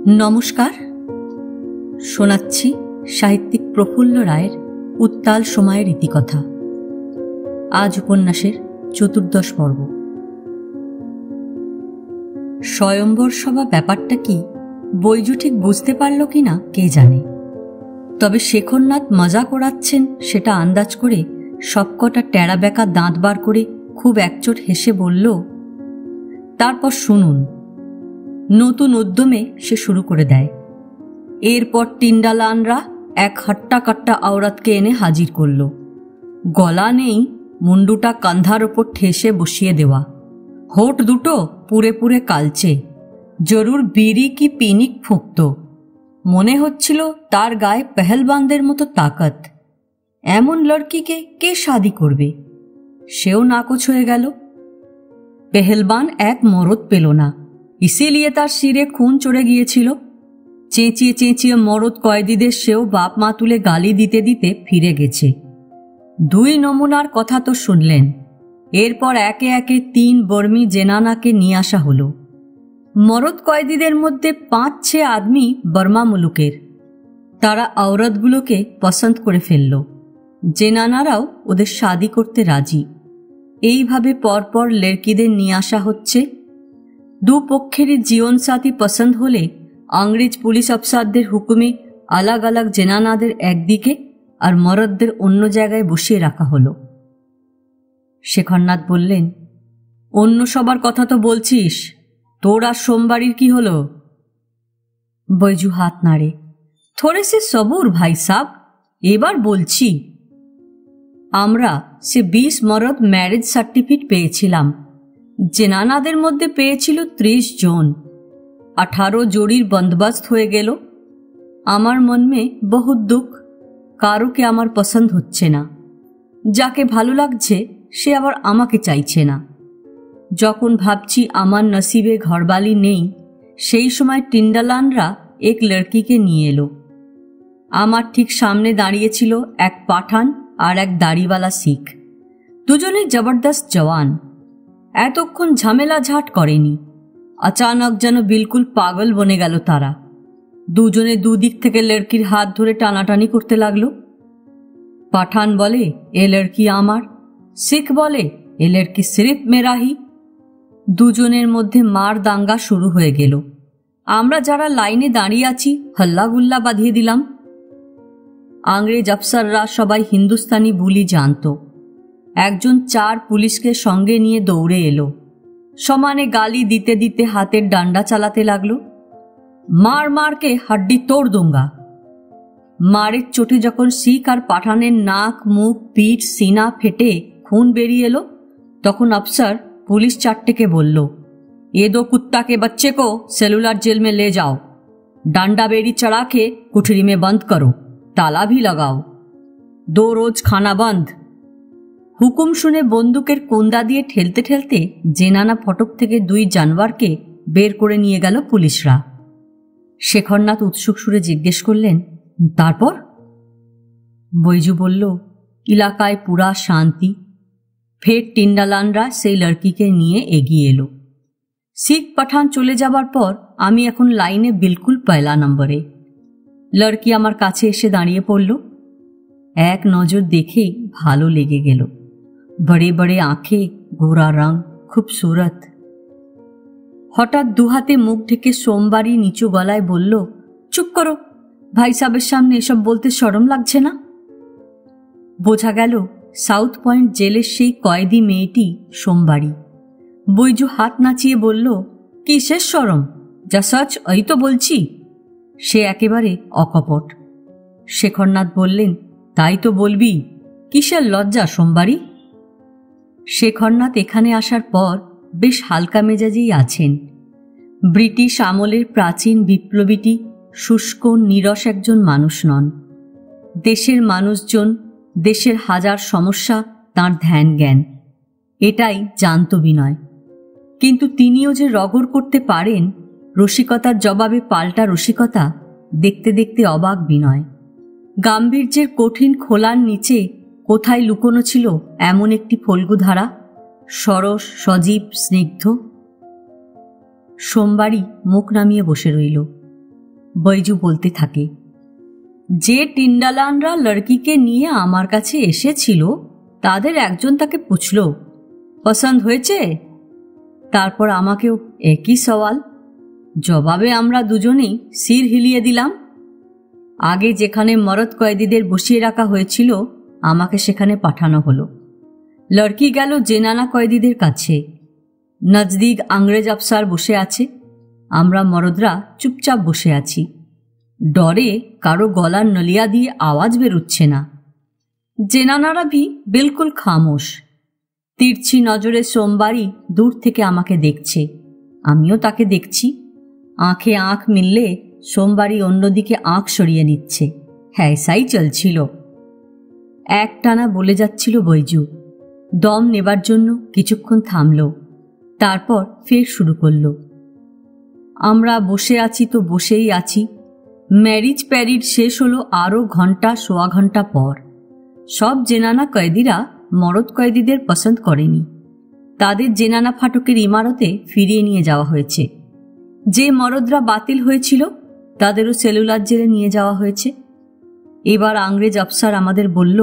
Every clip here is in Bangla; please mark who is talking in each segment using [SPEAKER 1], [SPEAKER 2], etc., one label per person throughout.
[SPEAKER 1] নমস্কার, শোনাচ্ছি সাহিত্যিক প্রফুল্ল রায়ের উত্তাল সময়ের ইতিকথা। আজ উপন্যাসের চতুর্দশ পর্ব। স্বয়ম্বর সভা ব্যাপারটা কি বৈজু ঠিক বুঝতে পারল কিনা কে জানে, তবে শেখরনাথ মজা করাচ্ছেন সেটা আন্দাজ করে সবকটা টেরা বেঁকা দাঁত বার করে খুব একচোট হেসে বলল, তারপর শুনুন। নতুন উদ্যমে সে শুরু করে দেয়। এরপর টিন্ডালানরা এক হট্টা কট্টা আওরাতকে এনে হাজির করল। গলা নেই, মুন্ডুটা কান্ধার ওপর ঠেসে বসিয়ে দেওয়া, হোট দুটো পুরে পুরে কালচে, জরুর বিড়ি কি পিনিক ফুঁকত। মনে হচ্ছিল তার গায়ে পেহেলবানদের মতো তাকত। এমন লড়কিকে কে শাদি করবে? সেও নাকচ হয়ে গেল। পেহেলবান এক মরদ পেল না, ইসিলিয়ে তার শিরে খুন চড়ে গিয়েছিল। চেঁচিয়ে চেঁচিয়ে মরদ কয়েদিদের সেও বাপ মা তুলে গালি দিতে দিতে ফিরে গেছে। দুই নমুনার কথা তো শুনলেন। এরপর একে একে 3 বর্মী জেনানাকে নিয়ে আসা হলো। মরদ কয়েদিদের মধ্যে 5-6 আদমি বর্মা মুলুকের। তারা আওরতগুলোকে পছন্দ করে ফেলল। জেনানারাও ওদের শাদি করতে রাজি। এইভাবে পরপর লড়কিদের নিয়ে আসা হচ্ছে। দুপক্ষেরই জীবনসাথী পছন্দ হলে আংরেজ পুলিশ অফিসারদের হুকুমে আলাগ আলাগ জেনানাদের একদিকে আর মরদদের অন্য জায়গায় বসিয়ে রাখা হলো। শেখরনাথ বললেন, অন্য সবার কথা তো বলছিস, তোর আর সোমবাড়ির কি হলো? বৈজু হাত নাড়ে, থোড়ে সে সবুর ভাই সাব, এবার বলছি। আমরা সে 20 মরদ ম্যারেজ সার্টিফিকেট পেয়েছিলাম। জেনানাদের মধ্যে পেয়েছিল 30 জন। 18 জোড়ির বন্দোবস্ত হয়ে গেল। আমার মন মে বহুত দুঃখ, কারোকে আমার পছন্দ হচ্ছে না। যাকে ভালো লাগছে সে আবার আমাকে চাইছে না। যখন ভাবছি আমার নসিবে ঘরবালি নেই, সেই সময় টিন্ডালানরা এক লড়কিকে নিয়ে এলো। আমার ঠিক সামনে দাঁড়িয়েছিল এক পাঠান আর এক দাড়িওয়ালা শিখ। দুজনেই জবরদস্ত জওয়ান। এতক্ষণ ঝামেলা ঝাট করেনি। আচানক যেন বিলকুল পাগল বনে গেল তারা। দুজনে দুদিক থেকে লড়কির হাত ধরে টানাটানি করতে লাগলো। পাঠান বলে, এ লড়কি আমার। শিখ বলে, এ লড়কি সিরিফ মেরা হি। দুজনের মধ্যে মার দাঙ্গা শুরু হয়ে গেল। আমরা যারা লাইনে দাঁড়িয়ে আছি হল্লাগুল্লা বাঁধিয়ে দিলাম। আংরেজ আফসাররা সবাই হিন্দুস্তানি বুলি জানত। একজন 4 পুলিশকে সঙ্গে নিয়ে দৌড়ে এলো। সমানে গালি দিতে দিতে হাতের ডান্ডা চালাতে লাগলো। মার মারকে হাড্ডি তোড় দুঙ্গা। মারের চোটে যখন শিখ আর পাঠানের নাক, মুখ, পিঠ, সিনা ফেটে খুন বেরিয়ে এলো, তখন अफसर पुलिस 4टेके बोल, ये 2 कुत्ता के बच्चे को सेलुलर जेल में ले जाओ, डंडा बेड़ी चढ़ा के कुठरी में बंद करो, ताला भी लगाओ, 2 रोज खाना बंद। হুকুম শুনে বন্দুকের কোন্দা দিয়ে ঠেলতে ঠেলতে জেনানা ফটক থেকে 2 জানোয়ারকে বের করে নিয়ে গেল পুলিশরা। শেখরনাথ উৎসুক সুরে জিজ্ঞেস করলেন, তারপর? বৈজু বলল, এলাকায় পুরা শান্তি। ফের টিন্ডালানরা সেই লড়কিকে নিয়ে এগিয়ে এলো। শিখ পাঠান চলে যাবার পর আমি এখন লাইনে বিলকুল পয়লা নম্বরে। লড়কি আমার কাছে এসে দাঁড়িয়ে পড়ল। এক নজর দেখেই ভালো লেগে গেল। বড়ে বড়ে আঁখে, গোরা রং, খুবসুরত। হঠাৎ 2 হাতে মুখ ঢেকে সোমবারই নিচু গলায় বলল, চুপ করো, ভাই সাহেবের সামনে এসব বলতে শরম লাগছে না? বোঝা গেল সাউথ পয়েন্ট জেলের সেই কয়েদি মেয়েটি সোমবারই। বৈজু হাত নাচিয়ে বলল, কিসের শরম, যা সচ এই তো বলছি। সে একেবারে অকপট। শেখরনাথ বললেন, তাই তো বলবি, কিসের লজ্জা সোমবারই? শেখরনাথ এখানে আসার পর বেশ হালকা মেজাজেই আছেন। ব্রিটিশ আমলের প্রাচীন বিপ্লবীটি শুষ্ক নিরস একজন মানুষ নন। দেশের মানুষজন, দেশের হাজার সমস্যা তাঁর ধ্যান জ্ঞান, এটাই জানত বিনয়। কিন্তু তিনিও যে রগড় করতে পারেন, রসিকতার জবাবে পাল্টা রসিকতা, দেখতে দেখতে অবাক বিনয়। গাম্ভীর্যের কঠিন খোলার নিচে কোথায় লুকোনো ছিল এমন একটি ফল্গুধারা, সরস, সজীব, স্নিগ্ধ। সোমবারই মুখ নামিয়ে বসে রইল। বৈজু বলতে থাকে, যে টিন্ডালানরা লড়কিকে নিয়ে আমার কাছে এসেছিল তাদের একজন তাকে পুছল, পছন্দ হয়েছে? তারপর আমাকেও একই সওয়াল। জবাবে আমরা দুজনেই শির হিলিয়ে দিলাম। আগে যেখানে মরদ কয়েদিদের বসিয়ে রাখা হয়েছিল আমাকে সেখানে পাঠানো হলো। লড়কি গেল জেনানা কয়েদিদের কাছে। নজদিক আংরেজ আফসার বসে আছে, আমরা মরদরা চুপচাপ বসে আছি। ডরে কারো গলার নলিয়া দিয়ে আওয়াজ বেরোচ্ছে না। জেনানারা ভি বিলকুল খামোশ। তিরছি নজরে সোমবারই দূর থেকে আমাকে দেখছে, আমিও তাকে দেখছি। আঁখে আঁখ মিললে সোমবারই অন্যদিকে আঁখ সরিয়ে নিচ্ছে। হ্যাঁ, সাই চলছিল। একটানা বলে যাচ্ছিল বৈজু। দম নেবার জন্য কিছুক্ষণ থামল, তারপর ফের শুরু করল। আমরা বসে আছি তো বসেই আছি। ম্যারিজ প্যারিড শেষ হলো আরও ঘন্টা সোয়া ঘন্টা পর। সব জেনানা কয়েদিরা মরদ কয়েদিদের পছন্দ করেনি। তাদের জেনানা ফাটকের ইমারতে ফিরিয়ে নিয়ে যাওয়া হয়েছে। যে মরদরা বাতিল হয়েছিল তাদেরও সেলুলার জেলে নিয়ে যাওয়া হয়েছে। এবার আংরেজ আফসার আমাদের বলল,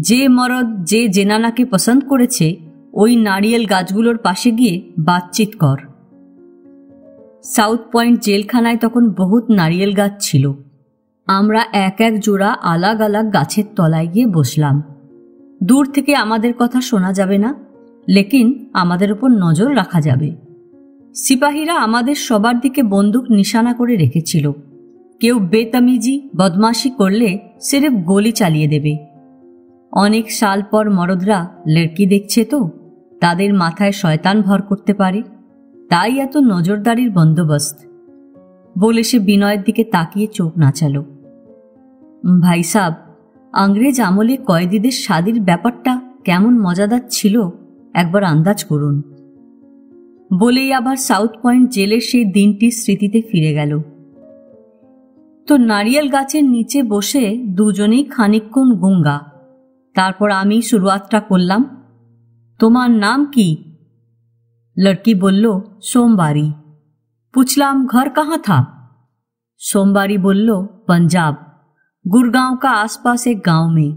[SPEAKER 1] যে মরদ যে জেনানাকে পছন্দ করেছে ওই নারিয়েল গাছগুলোর পাশে গিয়ে বাতচিত কর। সাউথ পয়েন্ট জেলখানায় তখন বহুত নারিয়েল গাছ ছিল। আমরা এক এক জোড়া আলাগ আলাগ গাছের তলায় গিয়ে বসলাম। দূর থেকে আমাদের কথা শোনা যাবে না, লেকিন আমাদের উপর নজর রাখা যাবে। সিপাহীরা আমাদের সবার দিকে বন্দুক নিশানা করে রেখেছিল। কেউ বেতমিজি বদমাশি করলে সিরেফ গুলি চালিয়ে দেবে। অনেক সাল পর মরদরা লড়কি দেখছে তো তাদের মাথায় শয়তান ভর করতে পারে, তাই এত নজরদারির বন্দোবস্ত। বলে সে বিনয়ের দিকে তাকিয়ে চোখ নাচালো। ভাই সাব, আংরেজ আমলে কয়েদিদের শাদির ব্যাপারটা কেমন মজাদার ছিল একবার আন্দাজ করুন। বলেই আবার সাউথ পয়েন্ট জেলের সেই দিনটির স্মৃতিতে ফিরে গেল। তো নারিয়েল গাছের নিচে বসে দুজনেই খানিকক্ষণ গুঙ্গা। তারপর আমি শুরুয়াতটা করলাম, তোমার নাম কি? লড়কি বলল, সোমবারি। পুছলাম, ঘর কাহা থা? সোমবারি বলল, पंजाब, गुड़गांव का आसपास एक गांव में।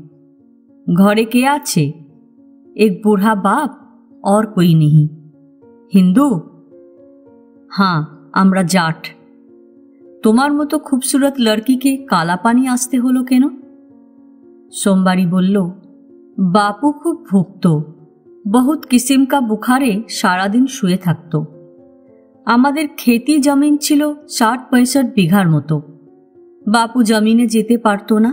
[SPEAKER 1] घरे के आछे? एक बूढ़ा बाप और कोई नहीं। हिंदू? हाँ, আমরা জাট। তোমার মতো খুবসুরত লড়কিকে কালাপানি আসতে হলো কেন? সোমবারি বলল, বাপু খুব ভুগত, বহুত কিসিম কা বুখারে সারাদিন শুয়ে থাকত। আমাদের খেতি জমিন ছিল 60-65 বিঘার মতো। বাপু জমিনে যেতে পারত না।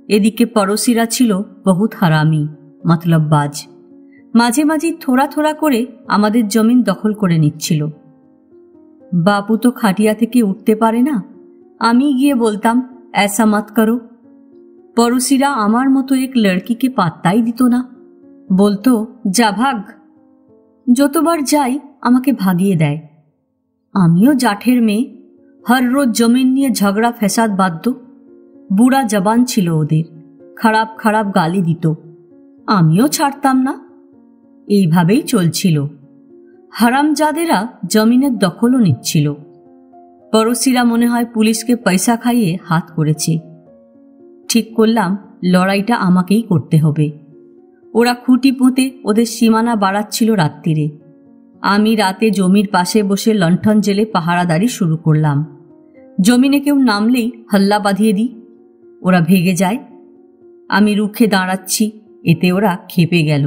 [SPEAKER 1] এদিকে পড়োশিরা ছিল বহুত হারামি, মতলববাজ। মাঝে মাঝে থোড়া থোড়া করে আমাদের জমিন দখল করে নিচ্ছিল। বাপু তো খাটিয়া থেকে উঠতে পারে না। আমি গিয়ে বলতাম, ऐसा मत करो। পড়োশিরা আমার মতো এক লড়কিকে পাত্তাই দিত না, বলতো, যা ভাগ। যতবার যাই আমাকে ভাগিয়ে দেয়। আমিও জাঠের মেয়ে, হর রোজ জমিন নিয়ে ঝগড়া ফ্যাসাদ বাধ্য। বুড়া জবান ছিল ওদের, খারাপ খারাপ গালি দিত, আমিও ছাড়তাম না। এইভাবেই চলছিল। হারামজাদেরা জমিনের দখলও নিচ্ছিল। পড়োশিরা মনে হয় পুলিশকে পয়সা খাইয়ে হাত করেছে। ঠিক করলাম লড়াইটা আমাকেই করতে হবে। ওরা খুঁটি পুঁতে ওদের সীমানা বাড়াচ্ছিল রাত্রিরে। আমি রাতে জমির পাশে বসে লণ্ঠন জেলে পাহারাদারি শুরু করলাম। জমিনে কেউ নামলেই হল্লা বাঁধিয়ে দিই, ওরা ভেগে যায়। আমি রুখে দাঁড়াচ্ছি, এতে ওরা খেপে গেল।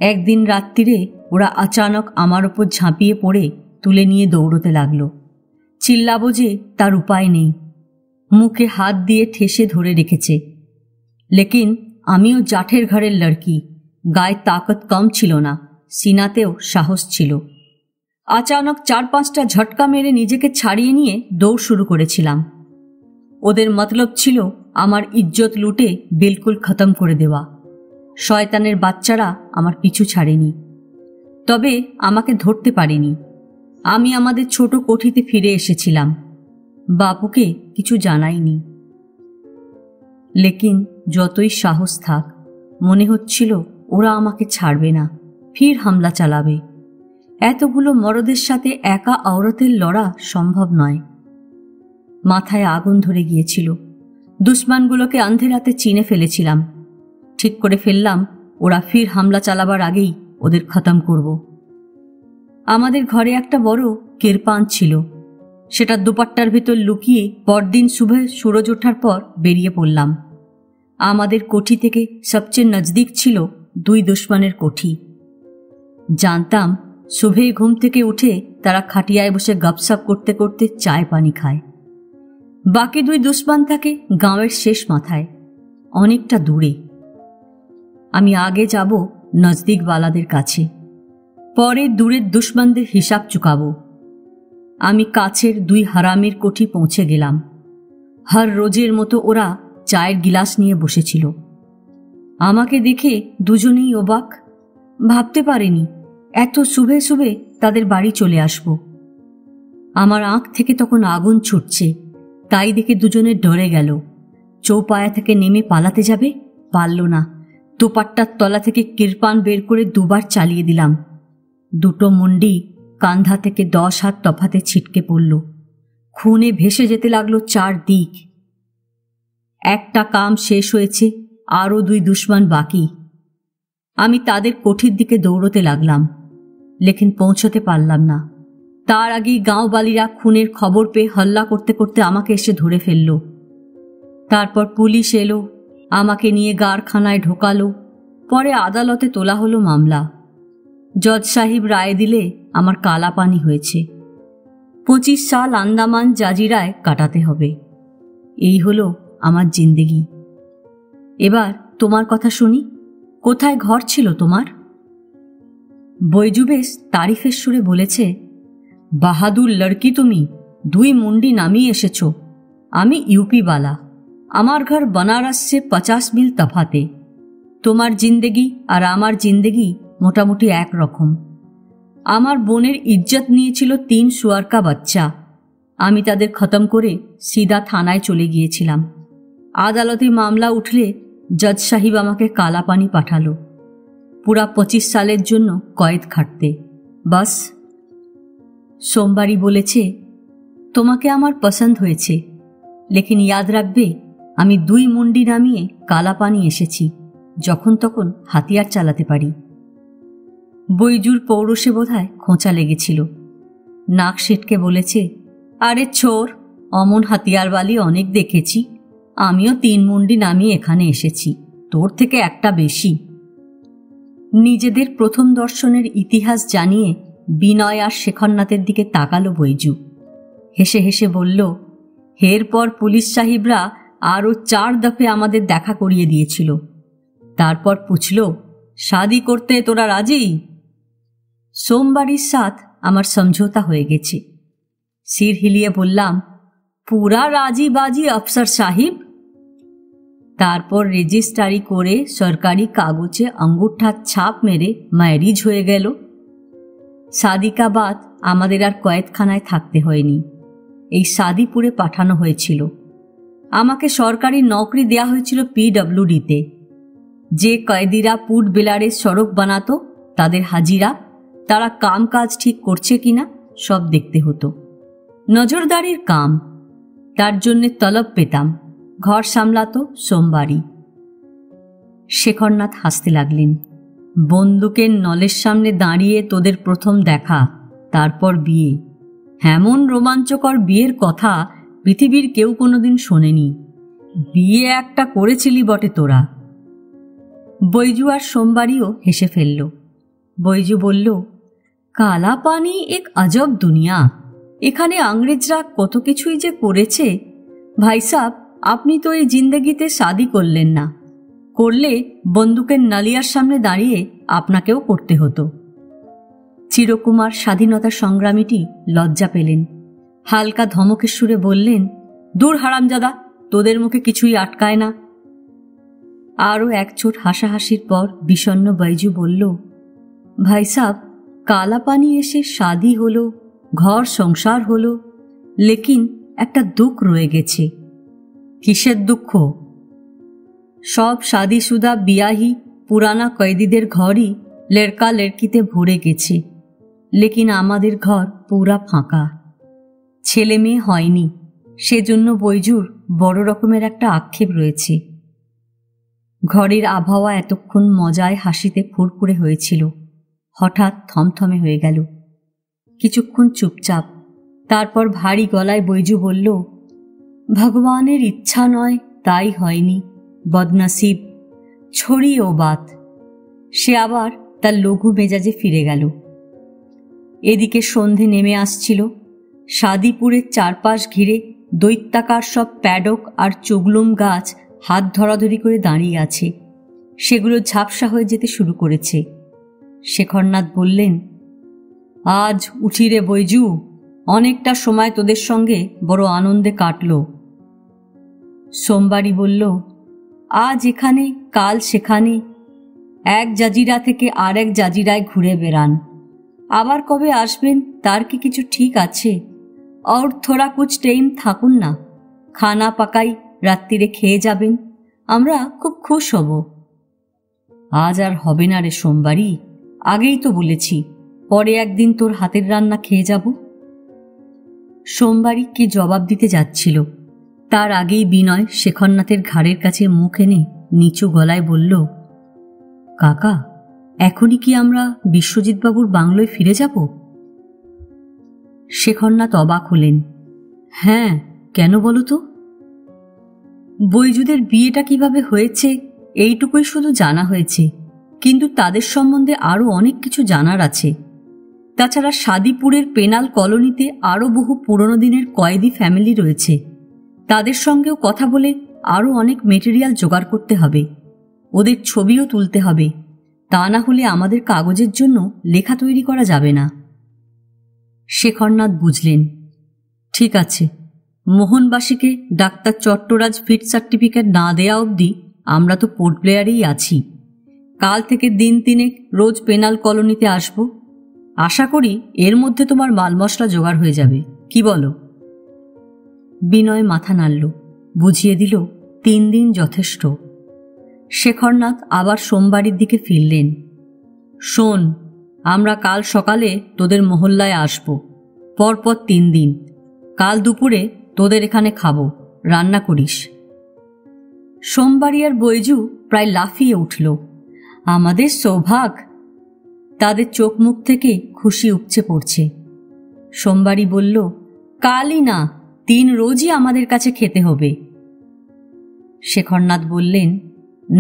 [SPEAKER 1] একদিন রাত্রিরে ওরা আচানক আমার ওপর ঝাঁপিয়ে পড়ে তুলে নিয়ে দৌড়তে লাগলো। চিল্লাবো যে তার উপায় নেই। মুখে হাত দিয়ে ঠেসে ধরে রেখেছে। লেকিন আমিও জাঠের ঘরের লড়কি, গায়ে তাকত কম ছিল না, সিনাতেও সাহস ছিল। আচানক 4-5টা ঝটকা মেরে নিজেকে ছাড়িয়ে নিয়ে দৌড় শুরু করেছিলাম। ওদের মতলব ছিল আমার ইজ্জত লুটে বিলকুল খতম করে দেওয়া। শয়তানের বাচ্চারা আমার পিছু ছাড়েনি, তবে আমাকে ধরতে পারেনি। আমি আমাদের ছোট কোঠিতে ফিরে এসেছিলাম, বাপুকে কিছু জানাইনি। লেকিন যতই সাহস থাক, মনে হচ্ছিল ওরা আমাকে ছাড়বে না, ফির হামলা চালাবে। এতগুলো মরদের সাথে একা আওরতের লড়া সম্ভব নয়। মাথায় আগুন ধরে গিয়েছিল। দুশ্মনগুলোকে আন্ধেরাতে চিনে ফেলেছিলাম। ঠিক করে ফেললাম ওরা ফির হামলা চালাবার আগেই ওদের খতম করব। আমাদের ঘরে একটা বড় কিরপান ছিল, সেটা দুপাট্টার ভেতর লুকিয়ে পরদিন শুভে সূরজ ওঠার পর বেরিয়ে পড়লাম। আমাদের কোঠি থেকে সবচেয়ে নজদিক ছিল দুই দুশ্মনের কোঠি। জানতাম শুভে ঘুম থেকে উঠে তারা খাটিয়ায় বসে গপসপ করতে করতে চায় পানি খায়। বাকি দুই দুশ্মন থাকে গাঁয়ের শেষ মাথায়, অনেকটা দূরে। আমি আগে যাব নজদিকওয়ালাদের কাছে, পরে দূরের দুশ্মনদের হিসাব চুকাবো। আমি কাছের দুই হারামের কোঠি পৌঁছে গেলাম। হর রোজের মতো ওরা চায়ের গিলাস নিয়ে বসেছিল। আমাকে দেখে দুজনেই অবাক, ভাবতে পারেনি এত শুভে শুভে তাদের বাড়ি চলে আসব। আমার আঁখ থেকে তখন আগুন ছুটছে, তাই দেখে দুজনে ডরে গেল। চৌপায়া থেকে নেমে পালাতে যাবে, পারল না। দোপাট্টার তলা থেকে কিরপান বের করে দুবার চালিয়ে দিলাম। দুটো মুন্ডি কান্ধা থেকে 10 হাত তফাতে ছিটকে পড়ল। খুনে ভেসে যেতে লাগলো চারদিক। একটা কাম শেষ হয়েছে, আরও দুই দুশ্মন বাকি। আমি তাদের কোঠির দিকে দৌড়তে লাগলাম, লেকিন পৌঁছতে পারলাম না। তার আগেই গাঁওবালিরা খুনের খবর পেয়ে হল্লা করতে করতে আমাকে এসে ধরে ফেলল। তারপর পুলিশ এলো, আমাকে নিয়ে গারখানায় ঢোকালো। পরে আদালতে তোলা হলো মামলা। জজ সাহেব রায় দিলে আমার কালাপানি হয়েছে। 25 সাল আন্দামান জাজিরায় কাটাতে হবে। এই হলো আমার জিন্দেগি। এবার তোমার কথা শুনি, কোথায় ঘর ছিল তোমার? বৈজু বেশ তারিফের সুরে বলেছে, বাহাদুর লড়কি তুমি, 2 মুন্ডি নামিয়ে এসেছ। আমি ইউপিওয়ালা, আমার ঘর बनारस से 50 মিল তফাতে। তোমার জিন্দেগি আর আমার জিন্দেগি মোটামুটি এক রকম। আমার বোনের ইজ্জত নিয়েছিল 3 শুয়ার কা বাচ্চা। আমি তাদের খতম করে সিধা থানায় চলে গিয়েছিলাম। আদালতে মামলা উঠলে জজ সাহেব আমাকে কালাপানি পাঠালো, পুরা 25 সালের জন্য কয়েদ খাটতে। বাস। সোমবারই বলেছে, তোমাকে আমার পছন্দ হয়েছে, লেকিন ইয়াদ রাখবে আমি 2 মুন্ডি নামিয়ে কালাপানি এসেছি, যখন তখন হাতিয়ার চালাতে পারি। বৈজুর পৌরসে বোধহয় খোঁচা লেগেছিল। নাক সিটকে বলেছে, আরে ছোর, অমন হাতিয়ারওয়ালি অনেক দেখেছি। আমিও 3 মুন্ডি নামিয়ে এখানে এসেছি, তোর থেকে একটা বেশি। নিজেদের প্রথম দর্শনের ইতিহাস জানিয়ে বিনয় আর শেখরনাথের দিকে তাকালো বৈজু। হেসে হেসে বলল, এরপর পুলিশ সাহেবরা আরও 4 দফে আমাদের দেখা করিয়ে দিয়েছিল। তারপর পুছল, শাদি করতে তোরা রাজি? সোমবারের সাথ আমার সমঝোতা হয়ে গেছে। সির হিলিয়ে বললাম, পুরা রাজি বাজি আফসার সাহেব। তারপর রেজিস্ট্রারি করে সরকারি কাগজে আঙ্গুঠার ছাপ মেরে ম্যারিজ হয়ে গেল। শাদিকা বাদ আমাদের আর কয়েদখানায় থাকতে হয়নি, এই শাদিপুরে পাঠানো হয়েছিল। আমাকে সরকারি নকরি দেয়া হয়েছিল পিডব্লিউডিতে। যে কয়েদিরা পুট বেলারে সড়ক বানাতো তাদের হাজিরা, তারা কাম কাজ ঠিক করছে কিনা সব দেখতে হতো। নজরদারির কাম, তার জন্যে তলব পেতাম। ঘর সামলাতো সোমবারই। শেখরনাথ হাসতে লাগলেন। বন্দুকের নলের সামনে দাঁড়িয়ে তোদের প্রথম দেখা, তারপর বিয়ে। এমন রোমাঞ্চকর বিয়ের কথা পৃথিবীর কেউ কোনোদিন শোনেনি। বিয়ে একটা করেছিলি বটে তোরা। বৈজু আর সোমবারীও হেসে ফেলল। বৈজু বলল, কালাপানি এক আজব দুনিয়া। এখানে আংরেজরা কত কিছুই যে করেছে। ভাই সাব, আপনি তো এই জিন্দেগিতে শাদি করলেন না, করলে বন্দুকের নালিয়ার সামনে দাঁড়িয়ে আপনাকেও করতে হতো। চিরকুমার স্বাধীনতা সংগ্রামীটি লজ্জা পেলেন। হালকা ধমকের সুরে বললেন, দূর হারামজাদা, তোদের মুখে কিছুই আটকায় না। আরও এক ছোট হাসাহাসির পর বিষণ্ণ বৈজু বলল, ভাই সাব, কালাপানি এসে শাদি হলো, ঘর সংসার হলো, লেকিন একটা দুঃখ রয়ে গেছে। কিসের দুঃখ? সব শাদিশুদা বিয়াহি পুরানা কয়েদিদের ঘরই লড়কা লড়কিতে ভরে গেছে, লেকিন আমাদের ঘর পুরা ফাঁকা। ছেলে মেয়ে হয়নি, সেজন্য বৈজুর বড় রকমের একটা আক্ষেপ রয়েছে। ঘরের আবহাওয়া এতক্ষণ মজায় হাসিতে ফুরফুরে হয়েছিল, হঠাৎ থমথমে হয়ে গেল। কিছুক্ষণ চুপচাপ, তারপর ভারী গলায় বৈজু বলল, ভগবানের ইচ্ছা নয় তাই হয়নি, বদনসিব, ছড়িয়ে ও বাত। সে আবার তার লঘু মেজাজে ফিরে গেল। এদিকে সন্ধে নেমে আসছিল। সাদিপুরের চারপাশ ঘিরে দৈত্যাকার সব প্যাডক আর চুগলুম গাছ হাত ধরাধরি করে দাঁড়িয়ে আছে। সেগুলো ঝাপসা হয়ে যেতে শুরু করেছে। শেখরনাথ বললেন, আজ উঠি রে বৈজু, অনেকটা সময় তোদের সঙ্গে বড় আনন্দে কাটল। সোমবারী বলল, আজ এখানে কাল সেখানে, এক জাজিরা থেকে আর এক জাজিরায় ঘুরে বেড়ান। আবার কবে আসবেন তার কি কিছু ঠিক আছে? और थोड़ा कुछ टाइम থাকুন না, খানা পাকাই, রাত্রিরে খেয়ে যাবেন, আমরা খুব খুশ হব। আজ আর হবে না রে সোমবারী, আগেই তো বলেছি, পরে একদিন তোর হাতের রান্না খেয়ে যাব। সোমবারী কি জবাব দিতে যাচ্ছিল, তার আগেই বিনয় শেখরনাথের ঘাড়ের কাছে মুখ এনে নিচু গলায় বলল, কাকা, এখনই কি আমরা বিশ্বজিৎবাবুর বাংলোয় ফিরে যাব? শেখরনাথ অবাক হলেন। হ্যাঁ, কেন বলো তো? বৈজুদের বিয়েটা কিভাবে হয়েছে এইটুকুই শুধু জানা হয়েছে, কিন্তু তাদের সম্বন্ধে আরও অনেক কিছু জানার আছে। তাছাড়া সাদিপুরের পেনাল কলোনিতে আরও বহু পুরনো দিনের কয়েদি ফ্যামিলি রয়েছে, তাদের সঙ্গেও কথা বলে আরও অনেক মেটেরিয়াল জোগাড় করতে হবে। ওদের ছবিও তুলতে হবে, তা না হলে আমাদের কাগজের জন্য লেখা তৈরি করা যাবে না। শেখরনাথ বুঝলেন। ঠিক আছে, মোহনবাসীকে ডাক্তার চট্টরাজ ফিট সার্টিফিকেট না দেয়া অবধি আমরা তো পোর্ট ব্লেয়ারেই আছি। কাল থেকে দিন তিনেক রোজ পেনাল কলোনিতে আসব। আশা করি এর মধ্যে তোমার মাল মশলা জোগাড় হয়ে যাবে, কি বলো? বিনয় মাথা নাড়ল, বুঝিয়ে দিল 3 দিন যথেষ্ট। শেখরনাথ আবার সোমবাড়ির দিকে ফিরলেন। শোন, আমরা কাল সকালে তোদের মহল্লায় আসব, পরপর 3 দিন। কাল দুপুরে তোদের এখানে খাবো, রান্না করিস। সোমবাড়ি আর বৈজু প্রায় লাফিয়ে উঠল। আমাদের সৌভাগ্য। তাদের চোখ মুখ থেকে খুশি উপচে পড়ছে। সোমবাড়ি বলল, কালই না, 3 রোজই আমাদের কাছে খেতে হবে। শেখরনাথ বললেন,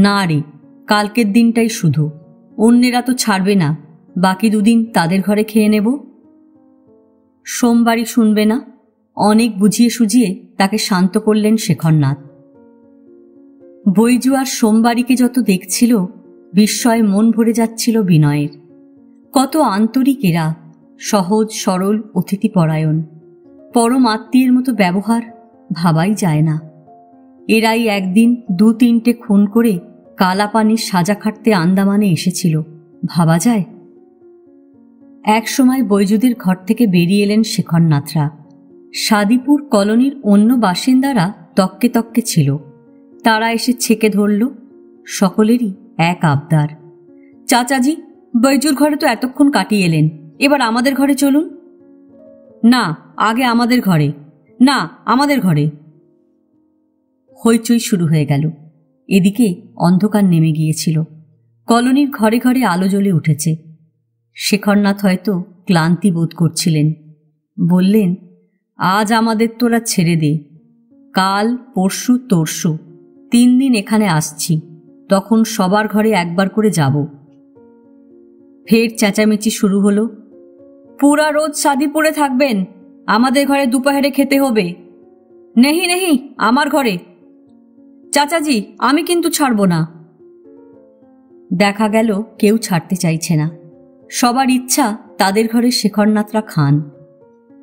[SPEAKER 1] না রে, কালকের দিনটাই শুধু, অন্যেরা তো ছাড়বে না, বাকি 2 দিন তাদের ঘরে খেয়ে নেব। সোমবারই শুনবে না। অনেক বুঝিয়ে সুঝিয়ে তাকে শান্ত করলেন শেখরনাথ। বৈজু আর সোমবারীকে যত দেখছিল, বিস্ময়ে মন ভরে যাচ্ছিল বিনয়ের। কত আন্তরিক এরা, সহজ সরল, অতিথিপরায়ণ, পরম আত্মীয়ের মতো ব্যবহার, ভাবাই যায় না। এরাই একদিন 2-3টে খুন করে কালাপানির সাজা খাটতে আন্দামানে এসেছিল, ভাবা যায়? এক সময় বৈজুদের ঘর থেকে বেরিয়ে এলেন শেখরনাথরা। সাদিপুর কলোনির অন্য বাসিন্দারা তককে তককে ছিল। তারা এসে ছেকে ধরল। সকলেরই এক আবদার, চাচাজি, বৈজুর ঘরে তো এতক্ষণ কাটিয়ে এলেন, এবার আমাদের ঘরে চলুন। না, আগে আমাদের ঘরে, না আমাদের ঘরে। হইচই শুরু হয়ে গেল। এদিকে অন্ধকার নেমে গিয়েছিল। কলোনির ঘরে ঘরে আলো জ্বলে উঠেছে। শেখরনাথ হয়তো ক্লান্তি বোধ করছিলেন। বললেন, আজ আমাদের তোরা ছেড়ে দে, কাল পরশু তরশু 3 দিন এখানে আসছি, তখন সবার ঘরে একবার করে যাব। ফের চেঁচামেচি শুরু হলো। পুরা রোজ সাদিপুরে থাকবেন, আমাদের ঘরে দুপুরে খেতে হবে। নেহি নেহি, আমার ঘরে। চাচাজি, আমি কিন্তু ছাড়ব না। দেখা গেল কেউ ছাড়তে চাইছে না। সবার ইচ্ছা তাদের ঘরে শেখরনাথরা খান।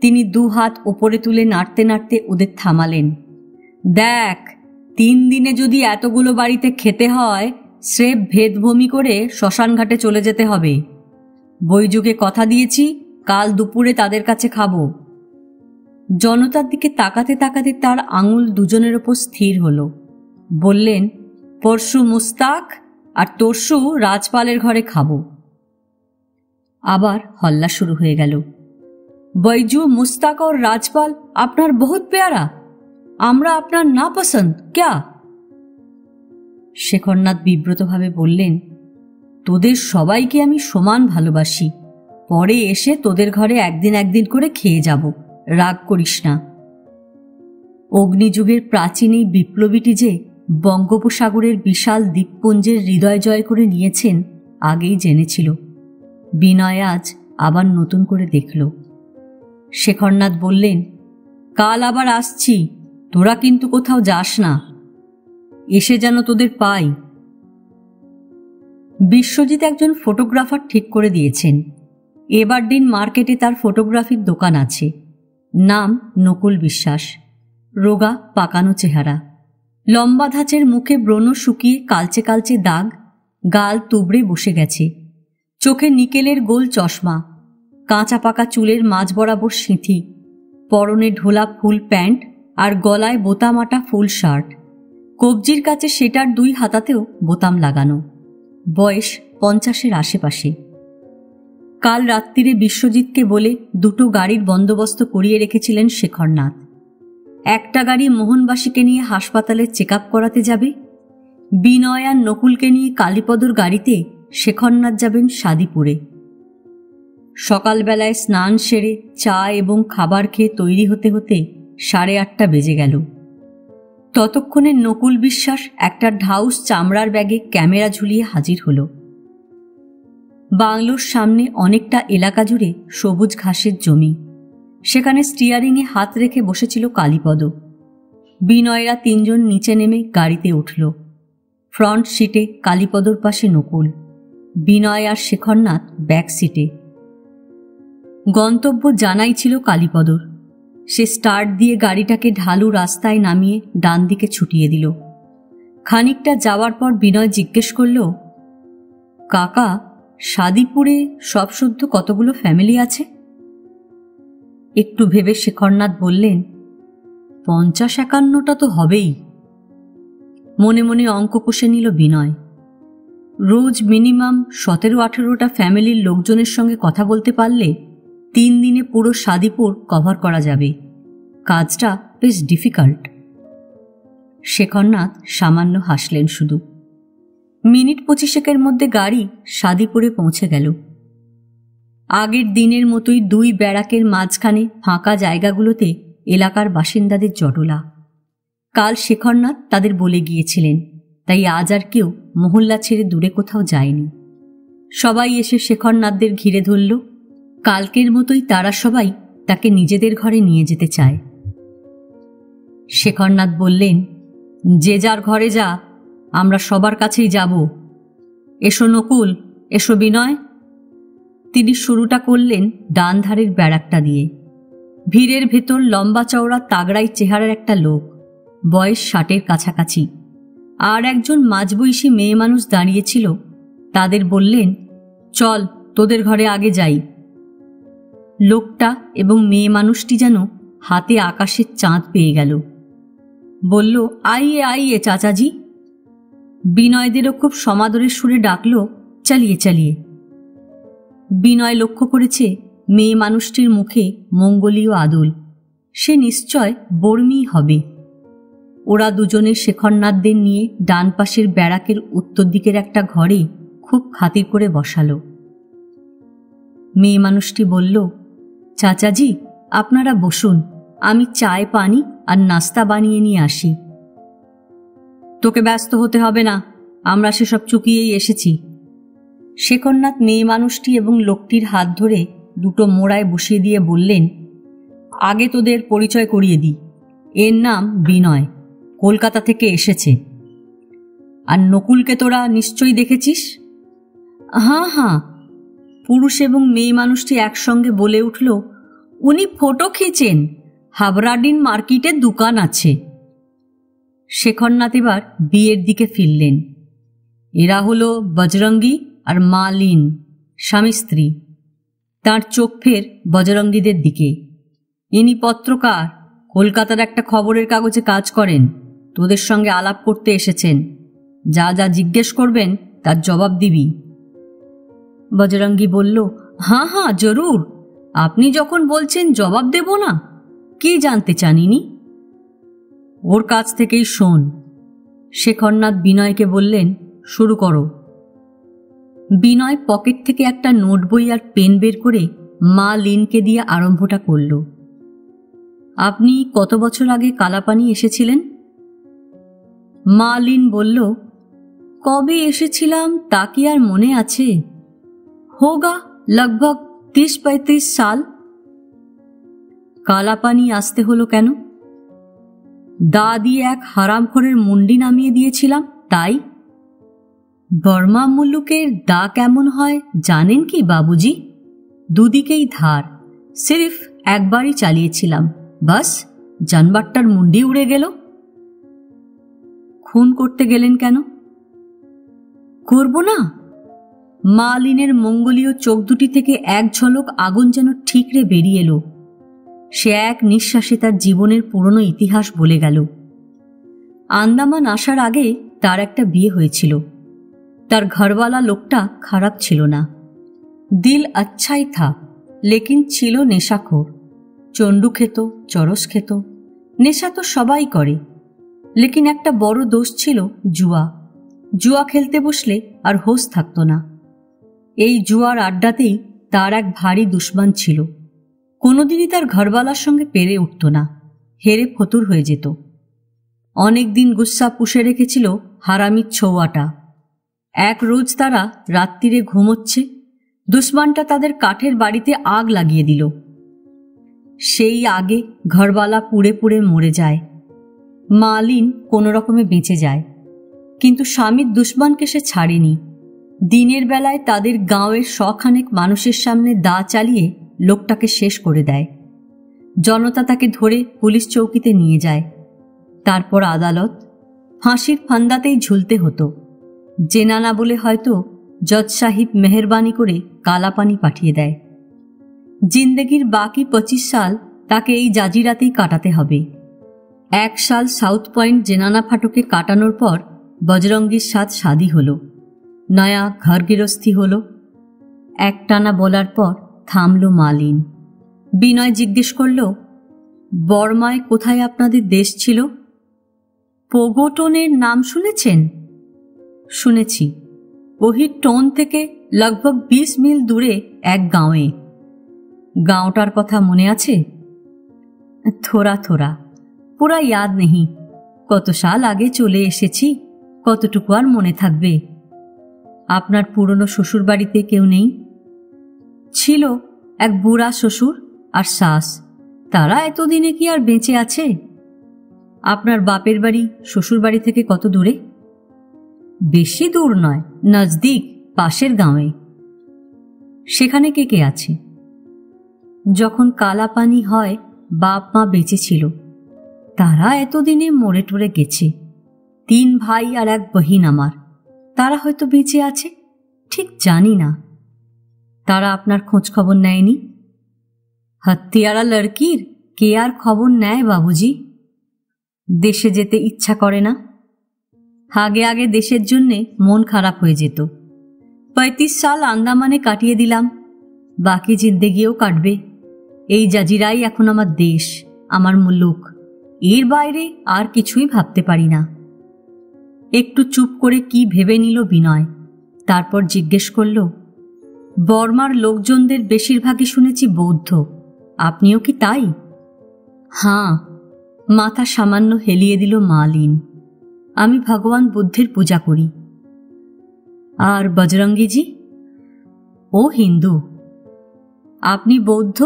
[SPEAKER 1] তিনি 2 হাত ওপরে তুলে নাড়তে নাড়তে ওদের থামালেন। দেখ, 3 দিনে যদি এতগুলো বাড়িতে খেতে হয়, স্রেফ ভেদভূমি করে শ্মশানঘাটে চলে যেতে হবে। বৈজুকে কথা দিয়েছি, কাল দুপুরে তাদের কাছে খাবো। জনতার দিকে তাকাতে তাকাতে তার আঙুল দুজনের ওপর স্থির হলো। বললেন, পরশু মুস্তাক আর তরশু রাজপালের ঘরে খাবো। আবার হল্লা শুরু হয়ে গেল। বৈজু, মুস্তাক और রাজপাল আপনার বহুত প্যারা, আমরা আপনার না পছন্দ ক্যা? শেখরনাথ বিব্রতভাবে বললেন, তোদের সবাইকে আমি সমান ভালোবাসি, পরে এসে তোদের ঘরে একদিন করে খেয়ে যাব, রাগ করিস না। অগ্নিযুগের প্রাচীন এই বিপ্লবীটি যে বঙ্গোপসাগরের বিশাল দ্বীপপুঞ্জের হৃদয় জয় করে নিয়েছেন আগেই জেনেছিল। বিনয় আজ আবার নতুন করে দেখল। শেখরনাথ বললেন, কাল আবার আসছি, তোরা কিন্তু কোথাও যাস না, এসে যেন তোদের পাই। বিশ্বজিৎ একজন ফটোগ্রাফার ঠিক করে দিয়েছেন। এবারদিন মার্কেটে তার ফটোগ্রাফির দোকান আছে। নাম নকুল বিশ্বাস। রোগা পাকানো চেহারা, লম্বা ধাঁচের মুখে ব্রণ শুকিয়ে কালচে কালচে দাগ, গাল তুবড়ে বসে গেছে, চোখে নিকেলের গোল চশমা, কাঁচা পাকা চুলের মাঝ বরাবর সিঁথি, পরনে ঢোলা ফুল প্যান্ট আর গলায় বোতামাটা ফুল শার্ট, কবজির কাছে সেটার 2 হাতাতেও বোতাম লাগানো। বয়স 50-এর আশেপাশে। কাল রাত্রিরে বিশ্বজিৎকে বলে 2টো গাড়ির বন্দোবস্ত করিয়ে রেখেছিলেন শেখরনাথ। একটা গাড়ি মোহনবাসীকে নিয়ে হাসপাতালে চেক আপ করাতে যাবে, বিনয় আর নকুলকে নিয়ে কালীপদর গাড়িতে শেখরনাথ যাবেন শাদিপুরে। সকালবেলায় স্নান সেরে চা এবং খাবার খেয়ে তৈরি হতে হতে 8:30 বেজে গেল। ততক্ষণে নকুল বিশ্বাস একটা ঢাউস চামড়ার ব্যাগে ক্যামেরা ঝুলিয়ে হাজির হল। বাংলোর সামনে অনেকটা এলাকা জুড়ে সবুজ ঘাসের জমি, সেখানে স্টিয়ারিংয়ে হাত রেখে বসেছিল কালীপদ। বিনয়রা 3 জন নিচে নেমে গাড়িতে উঠল। ফ্রন্ট সিটে কালীপদর পাশে নকুল, বিনয় আর শেখরনাথ ব্যাক সিটে। গন্তব্য জানাই ছিল কালীপদর। সে স্টার্ট দিয়ে গাড়িটাকে ঢালু রাস্তায় নামিয়ে ডান দিকে ছুটিয়ে দিল। খানিকটা যাওয়ার পর বিনয় জিজ্ঞেস করল, কাকা, শাদিপুরে সব শুদ্ধ কতগুলো ফ্যামিলি আছে? একটু ভেবে শেখরনাথ বললেন, 50-51টা তো হবেই। মনে মনে অঙ্ক কষে নিল বিনয়। রোজ মিনিমাম 17-18টা ফ্যামিলির লোকজনের সঙ্গে কথা বলতে পারলে 3 দিনে পুরো শাদিপুর কভার করা যাবে। কাজটা বেশ ডিফিকাল্ট। শেখরনাথ সামান্য হাসলেন শুধু। মিনিট 25-এর মধ্যে গাড়ি শাদিপুরে পৌঁছে গেল। আগের দিনের মতোই 2 ব্যারাকের মাঝখানে ফাঁকা জায়গাগুলোতে এলাকার বাসিন্দাদের জটলা। কাল শেখরনাথ তাদের বলে গিয়েছিলেন, তাই আজ আর কেউ মহল্লা ছেড়ে দূরে কোথাও যায়নি। সবাই এসে শেখরনাথদের ঘিরে ধরল। কালকের মতোই তারা সবাই তাকে নিজেদের ঘরে নিয়ে যেতে চায়। শেখরনাথ বললেন, যে যার ঘরে যা, আমরা সবার কাছেই যাব। এসো নকুল, এসো বিনয়। তিনি শুরুটা করলেন ডান ধারের ব্যারাকটা দিয়ে। ভিড়ের ভেতর লম্বা চওড়া তাগড়াই চেহারার একটা লোক, বয়স 60-এর কাছাকাছি, আর একজন মাঝবয়সী মেয়ে মানুষ দাঁড়িয়েছিল। তাদের বললেন, চল তোদের ঘরে আগে যাই। লোকটা এবং মেয়ে মানুষটি যেন হাতে আকাশের চাঁদ পেয়ে গেল। বলল, আইয়ে আইয়ে চাচাজি। বিনয়দেরও খুব সমাদরের সুরে ডাকল, চালিয়ে চালিয়ে। বিনয় লক্ষ্য করেছে মেয়ে মানুষটির মুখে মঙ্গলীয় আদল। সে নিশ্চয় বর্মী হবে। ওরা দুজনে শেখরনাথদের নিয়ে ডান পাশের ব্যারাকের উত্তর দিকের একটা ঘরে খুব খাতির করে বসালো। মেয়ে মানুষটি বলল, চাচাজি, আপনারা বসুন, আমি চায় পানি আর নাস্তা বানিয়ে নিয়ে আসি। তোকে ব্যস্ত হতে হবে না, আমরা সেসব চুকিয়েই এসেছি। শেখরনাথ মেয়ে মানুষটি এবং লোকটির হাত ধরে 2টো মোড়ায় বসিয়ে দিয়ে বললেন, আগে তোদের পরিচয় করিয়ে দিই। এর নাম বিনয়, কলকাতা থেকে এসেছে। আর নকুলকে তোরা নিশ্চয়ই দেখেছিস? হ্যাঁ হ্যাঁ, পুরুষ এবং মেয়ে মানুষটি একসঙ্গে বলে উঠল, উনি ফটো খিঁচেন, হাবড়াডিন মার্কেটে দোকান আছে। শেখরনাথ এবার বিয়ের দিকে ফিরলেন। এরা হলো বজরঙ্গী আর মালিন, স্বামী স্ত্রী। তাঁর চোখ ফের বজরঙ্গীদের দিকে। ইনি পত্রকার, কলকাতার একটা খবরের কাগজে কাজ করেন, তোদের সঙ্গে আলাপ করতে এসেছেন। যা যা জিজ্ঞেস করবেন তার জবাব দিবি। বজরঙ্গী বলল, হ্যাঁ হ্যাঁ জরুর, আপনি যখন বলছেন জবাব দেব না। কি জানতে চান ইনি? ওর কাছ থেকেই শোন। শেখরনাথ বিনয়কে বললেন, শুরু করো। বিনয় পকেট থেকে একটা নোট বই আর পেন বের করে মা লিনকে দিয়ে আরম্ভটা করল। আপনি কত বছর আগে কালাপানি এসেছিলেন? মা লিন বলল, কবে এসেছিলাম তা কি আর মনে আছে? হোগা লগভগ 30-35 সাল। কালাপানি আসতে হলো কেন? দা দিয়ে এক হারামখোরের মুন্ডি নামিয়ে দিয়েছিলাম, তাই। বর্মা মুল্লুকের দা কেমন হয় জানেন কি বাবুজি? দুদিকেই ধার, সিরিফ একবারই চালিয়েছিলাম, বাস জানবারটার মুন্ডি উড়ে গেল। খুন করতে গেলেন কেন? করব না? মা লিনের মঙ্গলীয় চোখ দুটি থেকে এক ঝলক আগুন যেন ঠিকরে বেরিয়ে এলো। সে এক নিঃশ্বাসে তার জীবনের পুরনো ইতিহাস বলে গেল। আন্দামান আসার আগে তার একটা বিয়ে হয়েছিল। তার ঘরওয়ালা লোকটা খারাপ ছিল না, দিল আচ্ছাই থা, লেকিন ছিল নেশাখোর। চন্ডু খেত, চরস খেত, নেশা তো সবাই করে, লেকিন একটা বড় দোষ ছিল জুয়া। জুয়া খেলতে বসলে আর হোশ থাকত না। এই জুয়ার আড্ডাতেই তার এক ভারী দুশ্মন ছিল। কোনোদিনই তার ঘরওয়ালার সঙ্গে পেরে উঠত না, হেরে ফতুর হয়ে যেত। অনেকদিন গুস্সা পুষে রেখেছিল হারামির ছৌয়াটা। এক রোজ তারা রাত্রিরে ঘুমোচ্ছে, দুশ্মনটা তাদের কাঠের বাড়িতে আগ লাগিয়ে দিল। সেই আগে ঘরওয়ালা পুড়ে পুড়ে মরে যায়। মা লিন কোনো রকমে বেঁচে যায়, কিন্তু স্বামীর দুশ্মনকে সে ছাড়েনি। দিনের বেলায় তাদের গাঁয়ের শখানেক মানুষের সামনে দা চালিয়ে লোকটাকে শেষ করে দেয়। জনতা তাকে ধরে পুলিশ চৌকিতে নিয়ে যায়। তারপর আদালত, ফাঁসির ফান্দাতেই ঝুলতে হতো। জেনানা বলে হয়তো জজ সাহিব মেহরবানি করে কালাপানি পাঠিয়ে দেয়। জিন্দেগির বাকি 25 সাল তাকে এই জাজিরাতেই কাটাতে হবে। 1 সাল সাউথ পয়েন্ট জেনানা ফাটকে কাটানোর পর বজরঙ্গীর সাথে শাদি হলো, নয়া ঘর গৃহস্থী হলো। একটানা বলার পর থামল মালিন। বিনয় জিজ্ঞেস করল, বর্মায় কোথায় আপনাদের দেশ ছিল? পোগোটনের নাম শুনেছেন? শুনেছি। ওহি টোন থেকে লগভগ 20 মিল দূরে এক গাঁয়ে। গাঁওটার কথা মনে আছে? থোড়া থোড়া, পুরা ইয়াদ নেই। কত সাল আগে চলে এসেছি, কতটুকু আর মনে থাকবে। আপনার পুরনো শ্বশুর বাড়িতে কেউ নেই? ছিল এক বুড়া শ্বশুর আর শাস, তারা এতদিনে কি আর বেঁচে আছে? আপনার বাপের বাড়ি শ্বশুর বাড়ি থেকে কত দূরে? বেশি দূর নয়, নজদিক, পাশের গাঁয়ে। সেখানে কে কে আছে? যখন কালাপানি হয় বাপ মা বেঁচে ছিল, তারা এতদিনে মরে টরে গেছে। 3 ভাই আর 1 বহিন আমার, তারা হয়তো বেঁচে আছে, ঠিক জানি না। তারা আপনার খোঁজ খবর নেয়নি? হত্যারা লড়কির কে আর খবর নেয় বাবুজি? দেশে যেতে ইচ্ছা করে না। আগে আগে দেশের জন্যে মন খারাপ হয়ে যেত। 35 সাল আন্দামানে কাটিয়ে দিলাম, বাকি জিন্দেগিও কাটবে। এই জাজিরাই এখন আমার দেশ, আমার মুলুক। এর বাইরে আর কিছুই ভাবতে পারি না। একটু চুপ করে কি ভেবে নিল বিনয়, তারপর জিজ্ঞেস করল, বর্মার লোকজনদের বেশিরভাগই শুনেছি বৌদ্ধ, আপনিও কি তাই? হাঁ, মাথা সামান্য হেলিয়ে দিল মালিন। আমি ভগবান বুদ্ধের পূজা করি। আর বজরঙ্গীজি? ও হিন্দু। আপনি বৌদ্ধ,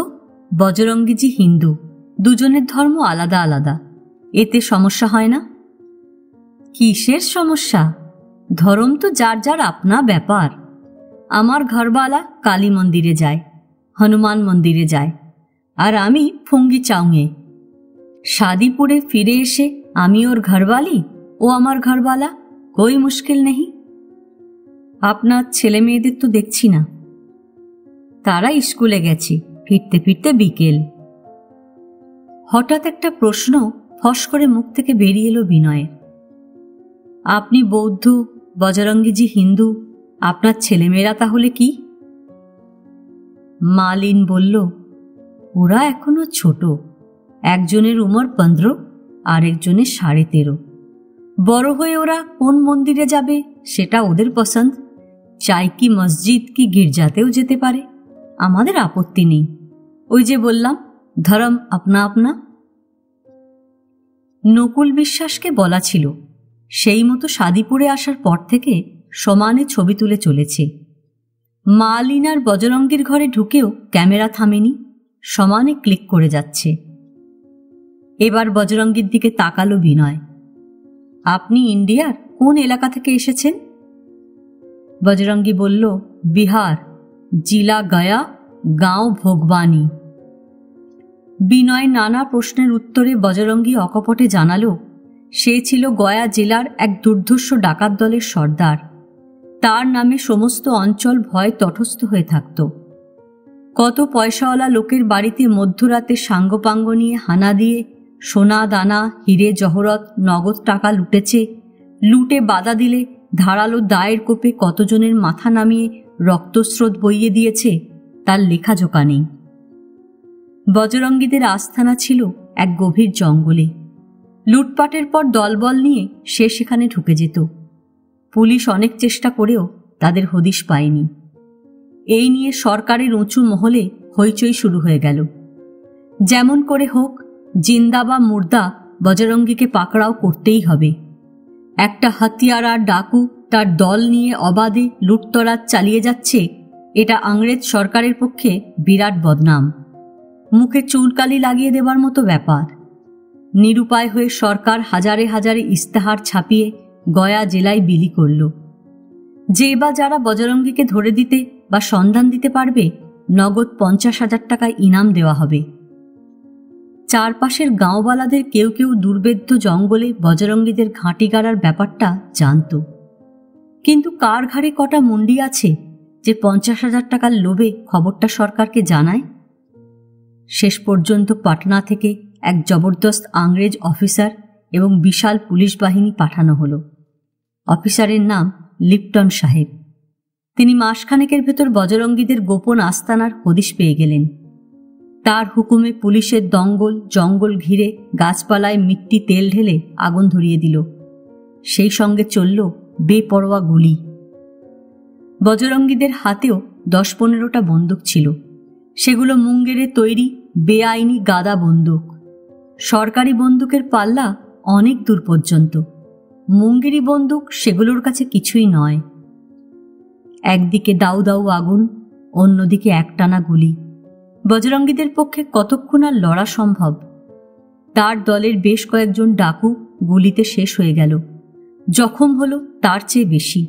[SPEAKER 1] বজরঙ্গীজি হিন্দু, দুজনের ধর্ম আলাদা আলাদা, এতে সমস্যা হয় না? কিসের সমস্যা? ধর্ম তো যার যার আপনা ব্যাপার। আমার ঘরওয়ালা কালী মন্দিরে যায়, হনুমান মন্দিরে যায়, আর আমি ফুঙ্গি চাউঙে। শাদিপুরে ফিরে এসে আমি ওর ঘরওয়ালি, ও আমার ঘরওয়ালা, কোই মুশকিল নেই। আপনার ছেলে মেয়েদের তো দেখছি না। তারা স্কুলে গেছে, ফিরতে ফিরতে বিকেল। হঠাৎ একটা প্রশ্ন ফস করে মুখ থেকে বেরিয়ে এলো বিনয়ের। আপনি বৌদ্ধ, বজরঙ্গীজি হিন্দু, আপনার ছেলেমেয়েরা তাহলে কি? মালিন বলল, ওরা এখনো ছোট। একজনের উমর 15, আরেকজনে 13.5। বড় হয়ে ওরা কোন মন্দিরে যাবে সেটা ওদের পছন্দ, চাই কি মসজিদ কি গির্জাতেও যেতে পারে, আমাদের আপত্তি নেই। ওই যে বললাম, ধর্ম আপনা আপনা। নকুল বিশ্বাসকে বলা ছিল, সেই মতো শাদিপুরে আসার পর থেকে সমানে ছবি তুলে চলেছে। মালিনার বজরঙ্গীর ঘরে ঢুকেও ক্যামেরা থামেনি, সমানে ক্লিক করে যাচ্ছে। এবার বজরঙ্গীর দিকে তাকালো বিনয়। আপনি ইন্ডিয়ার কোন এলাকা থেকে এসেছেন? বজরঙ্গী বলল, বিহার, জিলা গয়া, গাঁও ভোগবানী। বিনয় নানা প্রশ্নের উত্তরে বজরঙ্গী অকপটে জানালো, সে ছিল গয়া জেলার এক দুর্ধর্ষ ডাকাত দলের সর্দার। তার নামে সমস্ত অঞ্চল ভয় তটস্থ হয়ে থাকত। কত পয়সাওয়ালা লোকের বাড়িতে মধ্যরাতে সাঙ্গপাঙ্গ নিয়ে হানা দিয়ে সোনা দানা হিরে জহরত নগদ টাকা লুটেছে, লুটে বাধা দিলে ধারালো দায়ের কোপে কতজনের মাথা নামিয়ে রক্তস্রোত বইয়ে দিয়েছে, তার লেখাজোকা নেই। বজরঙ্গীদের আস্থানা ছিল এক গভীর জঙ্গলে। লুটপাটের পর দলবল নিয়ে সে সেখানে ঢুকে যেত। পুলিশ অনেক চেষ্টা করেও তাদের হদিশ পায়নি। এই নিয়ে সরকারের উঁচু মহলে হইচই শুরু হয়ে গেল। যেমন করে হোক, জিন্দা বা মুর্দা বজরঙ্গীকে পাকড়াও করতেই হবে। একটা হাতিয়ারা ডাকু তার দল নিয়ে অবাধে লুটতরাজ চালিয়ে যাচ্ছে, এটা ইংরেজ সরকারের পক্ষে বিরাট বদনাম, মুখে চুনকালি লাগিয়ে দেবার মতো ব্যাপার। নিরুপায় হয়ে সরকার হাজারে হাজারে ইস্তেহার ছাপিয়ে গয়া জেলায় বিলি করল। যে বা যারা বজরঙ্গীকে ধরে দিতে বা সন্ধান দিতে পারবে, নগদ 50,000 টাকা ইনাম দেওয়া হবে। চারপাশের গাঁওবালাদের কেউ কেউ দুর্বেদ্য জঙ্গলে বজরঙ্গীদের ঘাঁটি গাড়ার ব্যাপারটা জানত, কিন্তু কার ঘাড়ে কটা মুন্ডি আছে যে 50,000 টাকার লোভে খবরটা সরকারকে জানায়? শেষ পর্যন্ত পাটনা থেকে এক জবরদস্ত ইংরেজ অফিসার এবং বিশাল পুলিশ বাহিনী পাঠানো হলো। অফিসারের নাম লিপটন সাহেব। তিনি মাসখানেকের ভেতর বজরঙ্গীদের গোপন আস্তানার হদিশ পেয়ে গেলেন। তার হুকুমে পুলিশের দঙ্গল জঙ্গল ঘিরে গাছপালায় মিট্টি তেল ঢেলে আগুন ধরিয়ে দিল। সেই সঙ্গে চলল বেপরোয়া গুলি। বজরঙ্গীদের হাতেও 10-15টা বন্দুক ছিল। সেগুলো মুঙ্গেরে তৈরি বেআইনি গাদা বন্দুক। সরকারি বন্দুকের পাল্লা অনেক দূর পর্যন্ত। মুঙ্গেরি বন্দুক সেগুলোর কাছে কিছুই নয়। একদিকে দাউ দাউ আগুন, অন্যদিকে একটানা গুলি। বজরঙ্গীদের পক্ষে কতক্ষণ আর লড়া সম্ভব? তার দলের বেশ কয়েকজন ডাকু গুলিতে শেষ হয়ে গেল। জখম হলো তার চেয়ে বেশি।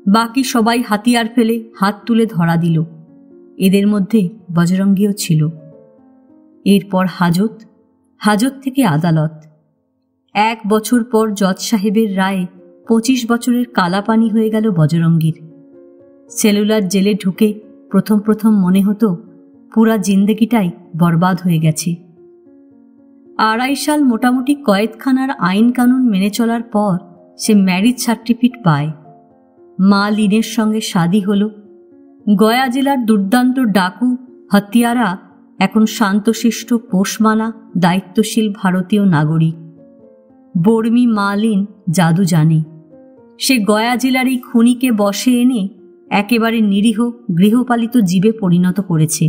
[SPEAKER 1] বাকি সবাই হাতিয়ার ফেলে হাত তুলে ধরা দিল। এদের মধ্যে বজরঙ্গীও ছিল। এরপর হাজত, হাজত থেকে আদালত। 1 বছর পর জজ সাহেবের রায়ে 25 বছরের কালাপানি হয়ে গেল বজরঙ্গীর। সেলুলার জেলে ঢুকে প্রথম প্রথম মনে হতো পুরা জিন্দেগিটাই বরবাদ হয়ে গেছে। 2.5 সাল মোটামুটি কয়েদখানার আইন কানুন মেনে চলার পর সে ম্যারিজ সার্টিফিকেট পায়। মা লিনের সঙ্গে শাদী হল। গয়া জেলার দুর্দান্ত ডাকু হত্যারা এখন শান্তশিষ্ট পোষমানা দায়িত্বশীল ভারতীয় নাগরিক। বর্মী মা লিন জাদু জানে। সে গয়া জেলার এই খুনিকে বশে এনে একেবারে নিরীহ গৃহপালিত জীবে পরিণত করেছে।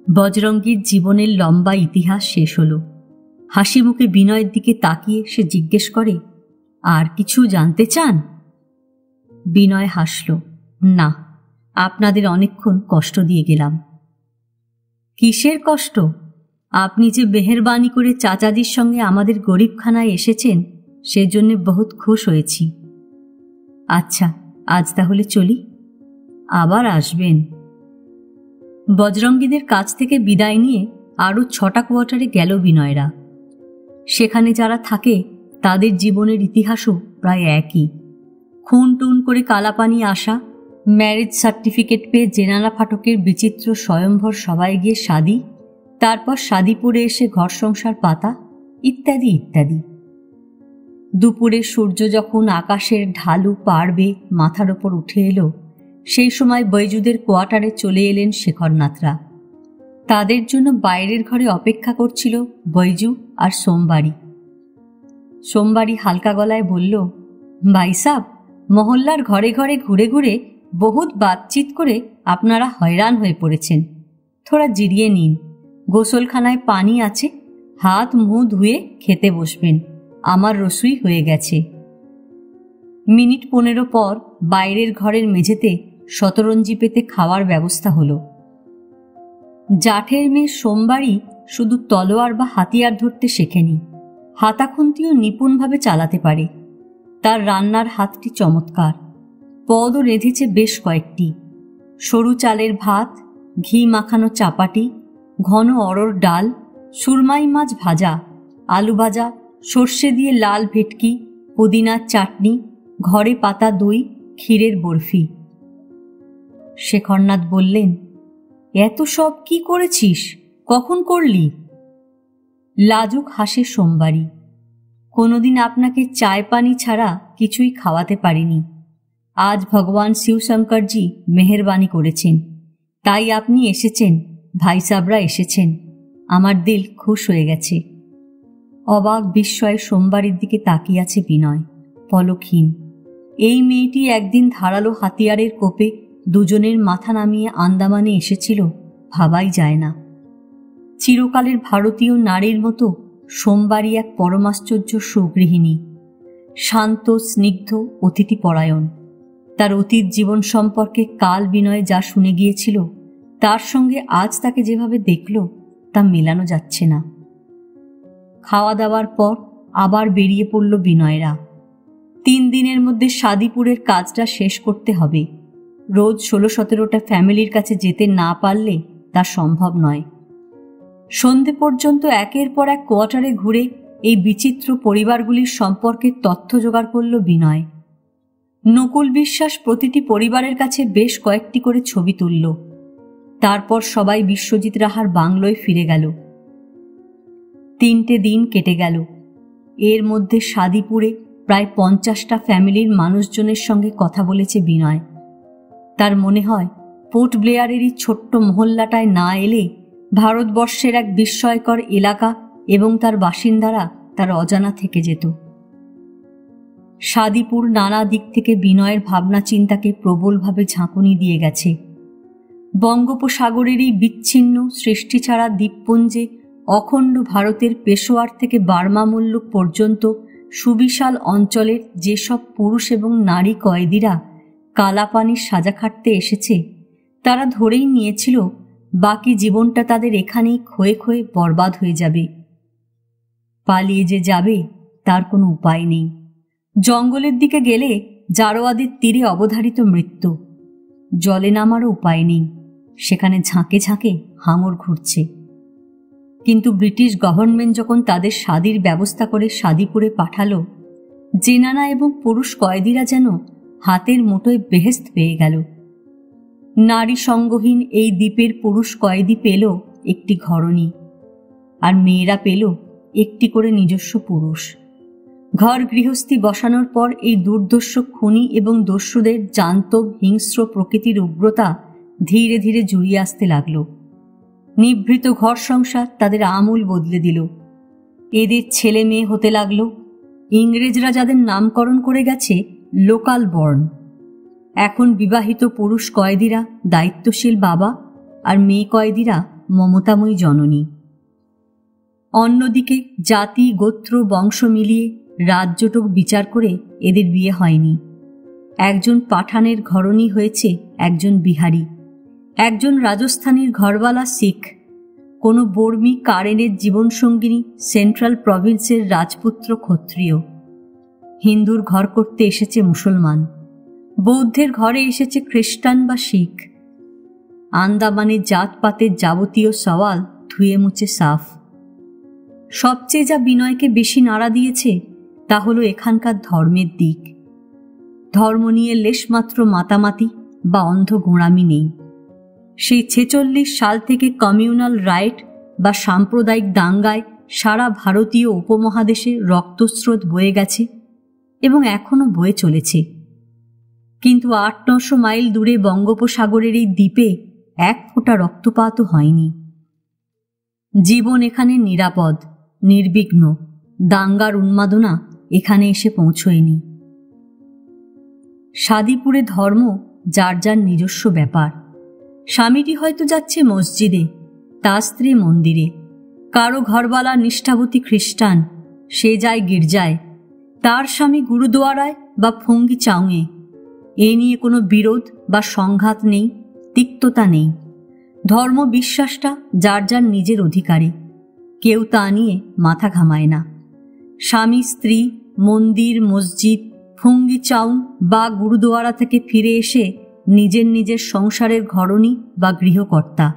[SPEAKER 1] বজরঙ্গীর জীবনের লম্বা ইতিহাস শেষ হল। হাসি মুখে বিনয়ের দিকে তাকিয়ে সে জিজ্ঞেস করে, আর কিছু জানতে চান? বিনয় হাসল, না, আপনাদের অনেকক্ষণ কষ্ট দিয়ে গেলাম। কিসের কষ্ট? আপনি যে মেহেরবানি করে চাচাজির সঙ্গে আমাদের গরিবখানায় এসেছেন, সেজন্য বহুত খুশ হয়েছি। আচ্ছা, আজ তাহলে চলি, আবার আসবেন। বজরঙ্গীদের কাছ থেকে বিদায় নিয়ে আরও 6টা কোয়ার্টারে গেল বিনয়রা। সেখানে যারা থাকে তাদের জীবনের ইতিহাসও প্রায় একই। খুন টুন করে কালাপানি আসা, ম্যারেজ সার্টিফিকেট পেয়ে জেনালা ফাটকের বিচিত্র স্বয়ম্ভর সবাই গিয়ে শাদি, তারপর শাদিপুরে এসে ঘর সংসার পাতা, ইত্যাদি ইত্যাদি। দুপুরে সূর্য যখন আকাশের ঢালু পাড়বে মাথার ওপর উঠে এলো, সেই সময় বৈজুদের কোয়ার্টারে চলে এলেন শেখরনাথরা। তাদের জন্য বাইরের ঘরে অপেক্ষা করছিল বৈজু আর সোমবাড়ি। সোমবারই হালকা গলায় বলল, ভাই সাব, মহল্লার ঘরে ঘরে ঘুরে ঘুরে বহুত বাতচিত করে আপনারা হয়রান হয়ে পড়েছেন। থোড়া জিরিয়ে নিন, গোসলখানায় পানি আছে, হাত মুখ ধুয়ে খেতে বসবেন, আমার রসুই হয়ে গেছে। মিনিট 15 পর বাইরের ঘরের মেঝেতে শতরঞ্জি পেতে খাওয়ার ব্যবস্থা হলো। জাঠের মেয়ে সোমবারই শুধু তলোয়ার বা হাতিয়ার ধরতে শেখেনি, হাতাখুন্তিও নিপুণভাবে চালাতে পারে। তার রান্নার হাতটি চমৎকার, পদও রেঁধেছে বেশ কয়েকটি। সরু চালের ভাত, ঘি মাখানো চাপাটি, ঘন অরড় ডাল, সুরমাই মাছ ভাজা, আলু ভাজা, সর্ষে দিয়ে লাল ভেটকি, পুদিনার চাটনি, ঘরে পাতা দই, ক্ষীরের বরফি। শেখরনাথ বললেন, এত সব কি করেছিস, কখন করলি? লাজুক হাসে সোমবারই, কোনোদিন আপনাকে চায় পানি ছাড়া কিছুই খাওয়াতে পারিনি। আজ ভগবান শিবশঙ্করজি মেহেরবানি করেছেন, তাই আপনি এসেছেন, ভাই সাবরা এসেছেন, আমার দিল খুশ হয়ে গেছে। অবাক বিস্ময়ে সোমবারের দিকে তাকিয়ে আছে বিনয়, পলকহীন। এই মেয়েটি একদিন ধারালো হাতিয়ারের কোপে দুজনের মাথা নামিয়ে আন্দামানে এসেছিল, ভাবাই যায় না। চিরকালের ভারতীয় নারীর মতো সোমবারই এক পরমাশ্চর্য সুগৃহিণী, শান্ত, স্নিগ্ধ, অতিথিপরায়ণ। তার অতীত জীবন সম্পর্কে কাল বিনয় যা শুনে গিয়েছিল, তার সঙ্গে আজ তাকে যেভাবে দেখল তা মেলানো যাচ্ছে না। খাওয়া দাওয়ার পর আবার বেরিয়ে পড়ল বিনয়রা। 3 দিনের মধ্যে সাদিপুরের কাজটা শেষ করতে হবে। রোজ 16-17টা ফ্যামিলির কাছে যেতে না পারলে তা সম্ভব নয়। সন্ধে পর্যন্ত একের পর এক কোয়ার্টারে ঘুরে এই বিচিত্র পরিবারগুলির সম্পর্কে তথ্য জোগাড় করল বিনয়। নকুল বিশ্বাস প্রতিটি পরিবারের কাছে বেশ কয়েকটি করে ছবি তুলল। তারপর সবাই বিশ্বজিৎ রাহার বাংলোয় ফিরে গেল। 3টে দিন কেটে গেল। এর মধ্যে সাদিপুরে প্রায় 50টা ফ্যামিলির মানুষজনের সঙ্গে কথা বলেছে বিনয়। তার মনে হয় পোর্ট ব্লেয়ারেরই ছোট্ট মহল্লাটায় না এলে ভারতবর্ষের এক বিস্ময়কর এলাকা এবং তার বাসিন্দারা তার অজানা থেকে যেত। সাদিপুর নানা দিক থেকে বিনয়ের ভাবনা চিন্তাকে প্রবলভাবে ঝাঁকুনি দিয়ে গেছে। বঙ্গোপসাগরেরই বিচ্ছিন্ন সৃষ্টি ছাড়া দ্বীপপুঞ্জে অখণ্ড ভারতের পেশোয়ার থেকে বার্মা মুল্লুক পর্যন্ত সুবিশাল অঞ্চলের যেসব পুরুষ এবং নারী কয়েদিরা কালাপানির সাজা খাটতে এসেছে, তারা ধরেই নিয়েছিল বাকি জীবনটা তাদের এখানেই ক্ষয়ে ক্ষয়ে বরবাদ হয়ে যাবে। পালিয়ে যে যাবে তার কোনো উপায় নেই। জঙ্গলের দিকে গেলে জারোয়াদের তীরে অবধারিত মৃত্যু। জলে নামারও উপায় নেই, সেখানে ঝাঁকে ঝাঁকে হাঙর ঘুরছে। কিন্তু ব্রিটিশ গভর্নমেন্ট যখন তাদের শাদির ব্যবস্থা করে সাদিপুরে পাঠালো, জেনানা এবং পুরুষ কয়েদিরা যেন হাতের মুঠোয় বেহেশত পেয়ে গেল। নারী সঙ্গহীন এই দ্বীপের পুরুষ কয়েদি পেল একটি ঘরণী, আর মেয়েরা পেল একটি করে নিজস্ব পুরুষ। ঘর গৃহস্থী বসানোর পর এই দুর্ধর্ষ খুনি এবং দস্যুদের জান্তব হিংস্র প্রকৃতির উগ্রতা ধীরে ধীরে জুড়িয়ে আসতে লাগল। নিভৃত ঘর সংসার তাদের আমূল বদলে দিল। এদের ছেলে মেয়ে হতে লাগলো। ইংরেজরা যাদের নামকরণ করে গেছে লোকাল বর্ন। এখন বিবাহিত পুরুষ কয়েদিরা দায়িত্বশীল বাবা, আর মেয়ে কয়েদিরা মমতাময়ী জননী। অন্যদিকে জাতি, গোত্র, বংশ মিলিয়ে রাজ্যটুক বিচার করে এদের বিয়ে হয়নি। একজন পাঠানের ঘরণী হয়েছে একজন বিহারি, একজন রাজস্থানীর ঘরওয়ালা শিখ, কোনো বর্মী কারেনের জীবনসঙ্গিনী সেন্ট্রাল প্রভিন্সের রাজপুত্র ক্ষত্রিয়। হিন্দুর ঘর করতে এসেছে মুসলমান, বৌদ্ধের ঘরে এসেছে খ্রিস্টান বা শিখ। আন্দামানের জাতপাতের যাবতীয় সওয়াল ধুয়ে মুছে সাফ। সবচেয়ে যা বিনয়কে বেশি নাড়া দিয়েছে তা হলো এখানকার ধর্মের দিক। ধর্ম নিয়ে লেশমাত্র মাতামাতি বা অন্ধ গোঁড়ামি নেই। সেই 46 সাল থেকে কমিউনাল রাইট বা সাম্প্রদায়িক দাঙ্গায় সারা ভারতীয় উপমহাদেশে রক্তস্রোত বয়ে গেছে এবং এখনো বয়ে চলেছে। কিন্তু 800-900 মাইল দূরে বঙ্গোপসাগরের এই দ্বীপে এক ফোঁটা রক্তপাতও হয়নি। জীবন এখানে নিরাপদ, নির্বিঘ্ন। দাঙ্গার উন্মাদনা এখানে এসে পৌঁছয়নি। সাদিপুরে ধর্ম যার যার নিজস্ব ব্যাপার। স্বামীটি হয়তো যাচ্ছে মসজিদে, তার স্ত্রী মন্দিরে, কারো ঘরবালা নিষ্ঠাবতী খ্রিস্টান, সে যায় গির্জায়, তার স্বামী গুরুদুয়ারায় বা ফঙ্গি চাউয়ে। এ নিয়ে কোনো বিরোধ বা সংঘাত নেই, তিক্ততা নেই। ধর্ম বিশ্বাসটা যার যার নিজের অধিকারে, কেউ তা নিয়ে মাথা ঘামায় না। স্বামী স্ত্রী মন্দির, মসজিদ, ফঙ্গি চাউন বা গুরুদুয়ারা থেকে ফিরে এসে নিজের নিজের সংসারের ঘরণী বা গৃহকর্তা।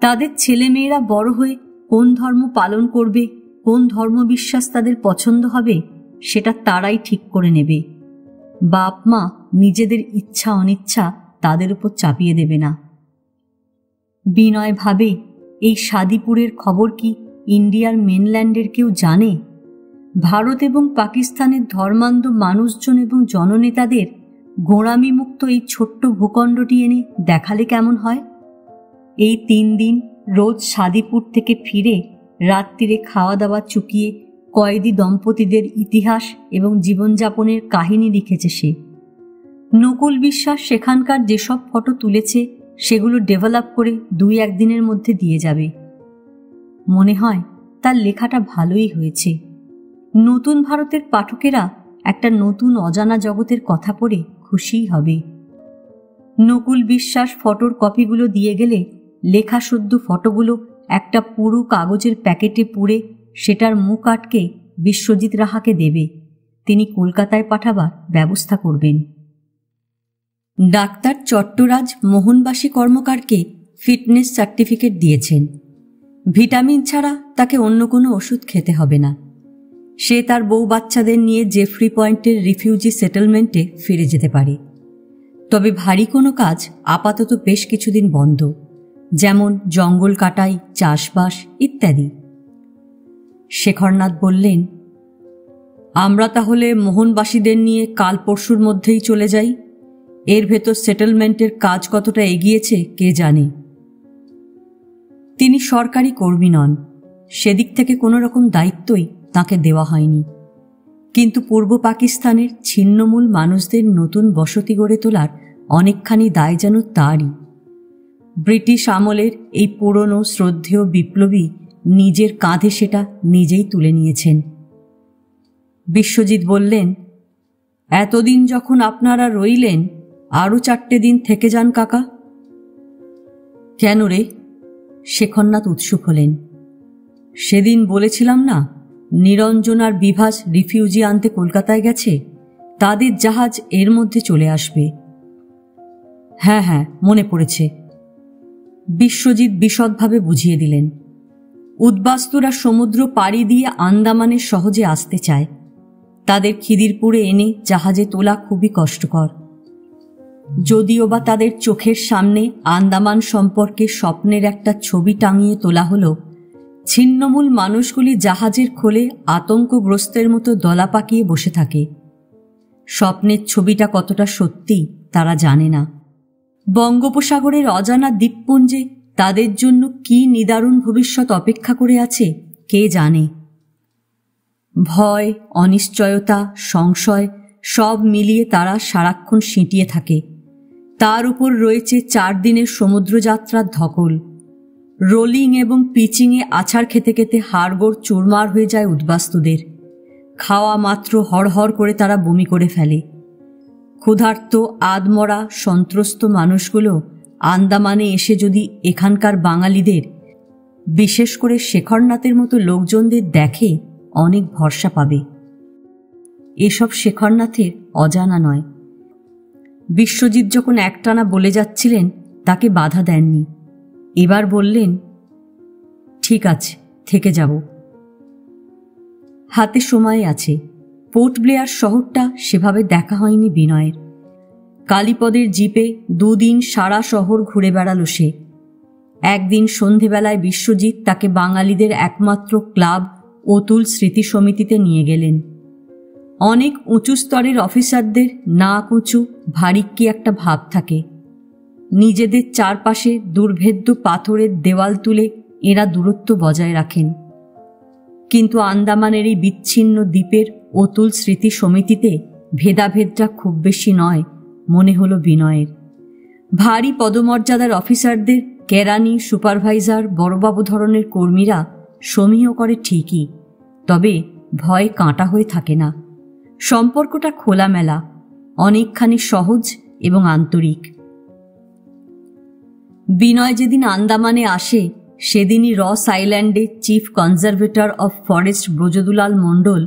[SPEAKER 1] তাদের ছেলেমেয়েরা বড় হয়ে কোন ধর্ম পালন করবে, কোন ধর্মবিশ্বাস তাদের পছন্দ হবে, সেটা তারাই ঠিক করে নেবে। বাপ মা নিজেদের ইচ্ছা অনিচ্ছা তাদের উপর চাপিয়ে দেবে না। বিনয় ভাবে, এই সাদিপুরের খবর কি ইন্ডিয়ার মেনল্যান্ডের কেউ জানে? ভারত এবং পাকিস্তানের ধর্মান্ধ মানুষজন এবং জননেতাদের গোঁড়ামিমুক্ত এই ছোট্ট ভূখণ্ডটি এনে দেখালে কেমন হয়? এই 3 দিন রোজ সাদিপুর থেকে ফিরে রাত্রিরে খাওয়া দাওয়া চুকিয়ে কয়েদি দম্পতিদের ইতিহাস এবং জীবনযাপনের কাহিনী লিখেছে সে। নকুল বিশ্বাস সেখানকার যেসব ফটো তুলেছে সেগুলো ডেভেলপ করে 2-1 দিনের মধ্যে দিয়ে যাবে। মনে হয় তার লেখাটা ভালোই হয়েছে। নতুন ভারতের পাঠকেরা একটা নতুন অজানা জগতের কথা পড়ে খুশিই হবে। নকুল বিশ্বাস ফটোর কপিগুলো দিয়ে গেলে লেখা সদ্য ফটোগুলো একটা পুরো কাগজের প্যাকেটে পুরে সেটার মুখ আটকে বিশ্বজিৎ রাহাকে দেবে। তিনি কলকাতায় পাঠাবার ব্যবস্থা করবেন। ডাক্তার চট্টরাজ মোহনবাসী কর্মকারকে ফিটনেস সার্টিফিকেট দিয়েছেন। ভিটামিন ছাড়া তাকে অন্য কোনো ওষুধ খেতে হবে না। সে তার বউ বাচ্চাদের নিয়ে জেফ্রি পয়েন্টের রিফিউজি সেটেলমেন্টে ফিরে যেতে পারে। তবে ভারী কোনো কাজ আপাতত বেশ কিছুদিন বন্ধ, যেমন জঙ্গল কাটাই, চাষবাস ইত্যাদি। শেখরনাথ বললেন, আমরা তাহলে মোহনবাসীদের নিয়ে কাল পরশুর মধ্যেই চলে যাই। এর ভেতর সেটেলমেন্টের কাজ কতটা এগিয়েছে কে জানে। তিনি সরকারি কর্মী নন, সেদিক থেকে কোনো রকম দায়িত্বই তাকে দেওয়া হয়নি। কিন্তু পূর্ব পাকিস্তানের ছিন্নমূল মানুষদের নতুন বসতি গড়ে তোলার অনেকখানি দায় যেন তারই। ব্রিটিশ আমলের এই পুরনো শ্রদ্ধেয় বিপ্লবী নিজের কাঁধে সেটা নিজেই তুলে নিয়েছেন। বিশ্বজিৎ বললেন, এতদিন যখন আপনারা রইলেন, আরও 4টে দিন থেকে যান কাকা। কেন রে? শেখরনাথ উৎসুক হলেন। সেদিন বলেছিলাম না, নিরঞ্জন আর বিভাস রিফিউজি আনতে কলকাতায় গেছে, তাদের জাহাজ এর মধ্যে চলে আসবে। হ্যাঁ হ্যাঁ, মনে পড়েছে। বিশ্বজিৎ বিশদভাবে বুঝিয়ে দিলেন। উদ্বাস্তুরা সমুদ্র পাড়ি দিয়ে আন্দামানে সহজে আসতে চায়। তাদের খিদিরপুরে এনে জাহাজে তোলা খুবই কষ্টকর। যদিও বা তাদের চোখের সামনে আন্দামান সম্পর্কে স্বপ্নের একটা ছবি টাঙিয়ে তোলা হলো, ছিন্নমূল মানুষগুলি জাহাজের খোলে আতঙ্কগ্রস্তের মতো দলা পাকিয়ে বসে থাকে। স্বপ্নের ছবিটা কতটা সত্যি তারা জানে না। বঙ্গোপসাগরের অজানা দ্বীপপুঞ্জে তাদের জন্য কি নিদারুণ ভবিষ্যৎ অপেক্ষা করে আছে কে জানে। ভয়, অনিশ্চয়তা, সংশয় সব মিলিয়ে তারা সারাক্ষণ সিঁটিয়ে থাকে। তার উপর রয়েছে 4 দিনের সমুদ্রযাত্রার ধকল। রোলিং এবং পিচিংয়ে আছাড় খেতে খেতে হাড়গোড় চুরমার হয়ে যায় উদ্বাস্তুদের। খাওয়া মাত্র হড়হড় করে তারা বমি করে ফেলে। ক্ষুধার্ত, আধমরা, সন্ত্রস্ত মানুষগুলো আন্দামানে এসে যদি এখানকার বাঙালিদের, বিশেষ করে শেখরনাথের মতো লোকজনদের দেখে, অনেক ভরসা পাবে। এসব শেখরনাথের অজানা নয়। বিশ্বজিৎ যখন একটানা বলে যাচ্ছিলেন তাকে বাধা দেননি। এবার বললেন, ঠিক আছে, থেকে যাব। হাতে সময় আছে। পোর্ট ব্লেয়ার শহরটা সেভাবে দেখা হয়নি বিনয়ের। কালীপদের জিপে 2 দিন সারা শহর ঘুরে বেড়ালো সে। একদিন সন্ধেবেলায় বিশ্বজিৎ তাকে বাঙালিদের একমাত্র ক্লাব অতুল স্মৃতি সমিতিতে নিয়ে গেলেন। অনেক উঁচু স্তরের অফিসারদের নাক উঁচু, ভারিক্কি একটা ভাব থাকে। নিজেদের চারপাশে দুর্ভেদ্য পাথরের দেওয়াল তুলে এরা দূরত্ব বজায় রাখেন। কিন্তু আন্দামানের এই বিচ্ছিন্ন দ্বীপের অতুল স্মৃতি সমিতিতে ভেদাভেদটা খুব বেশি নয় মনে হলো বিনয়ের। ভারী পদমর্যাদার অফিসারদের কেরানি, সুপারভাইজার, বড়বাবু ধরনের কর্মীরা সমীহ করে ঠিকই, তবে ভয় কাঁটা হয়ে থাকে না। সম্পর্কটা খোলামেলা, অনেকখানি সহজ এবং আন্তরিক। বিনয় যেদিন আন্দামানে আসে সেদিনই রস আইল্যান্ডে chief conservator of forest Brajadulal Mondal,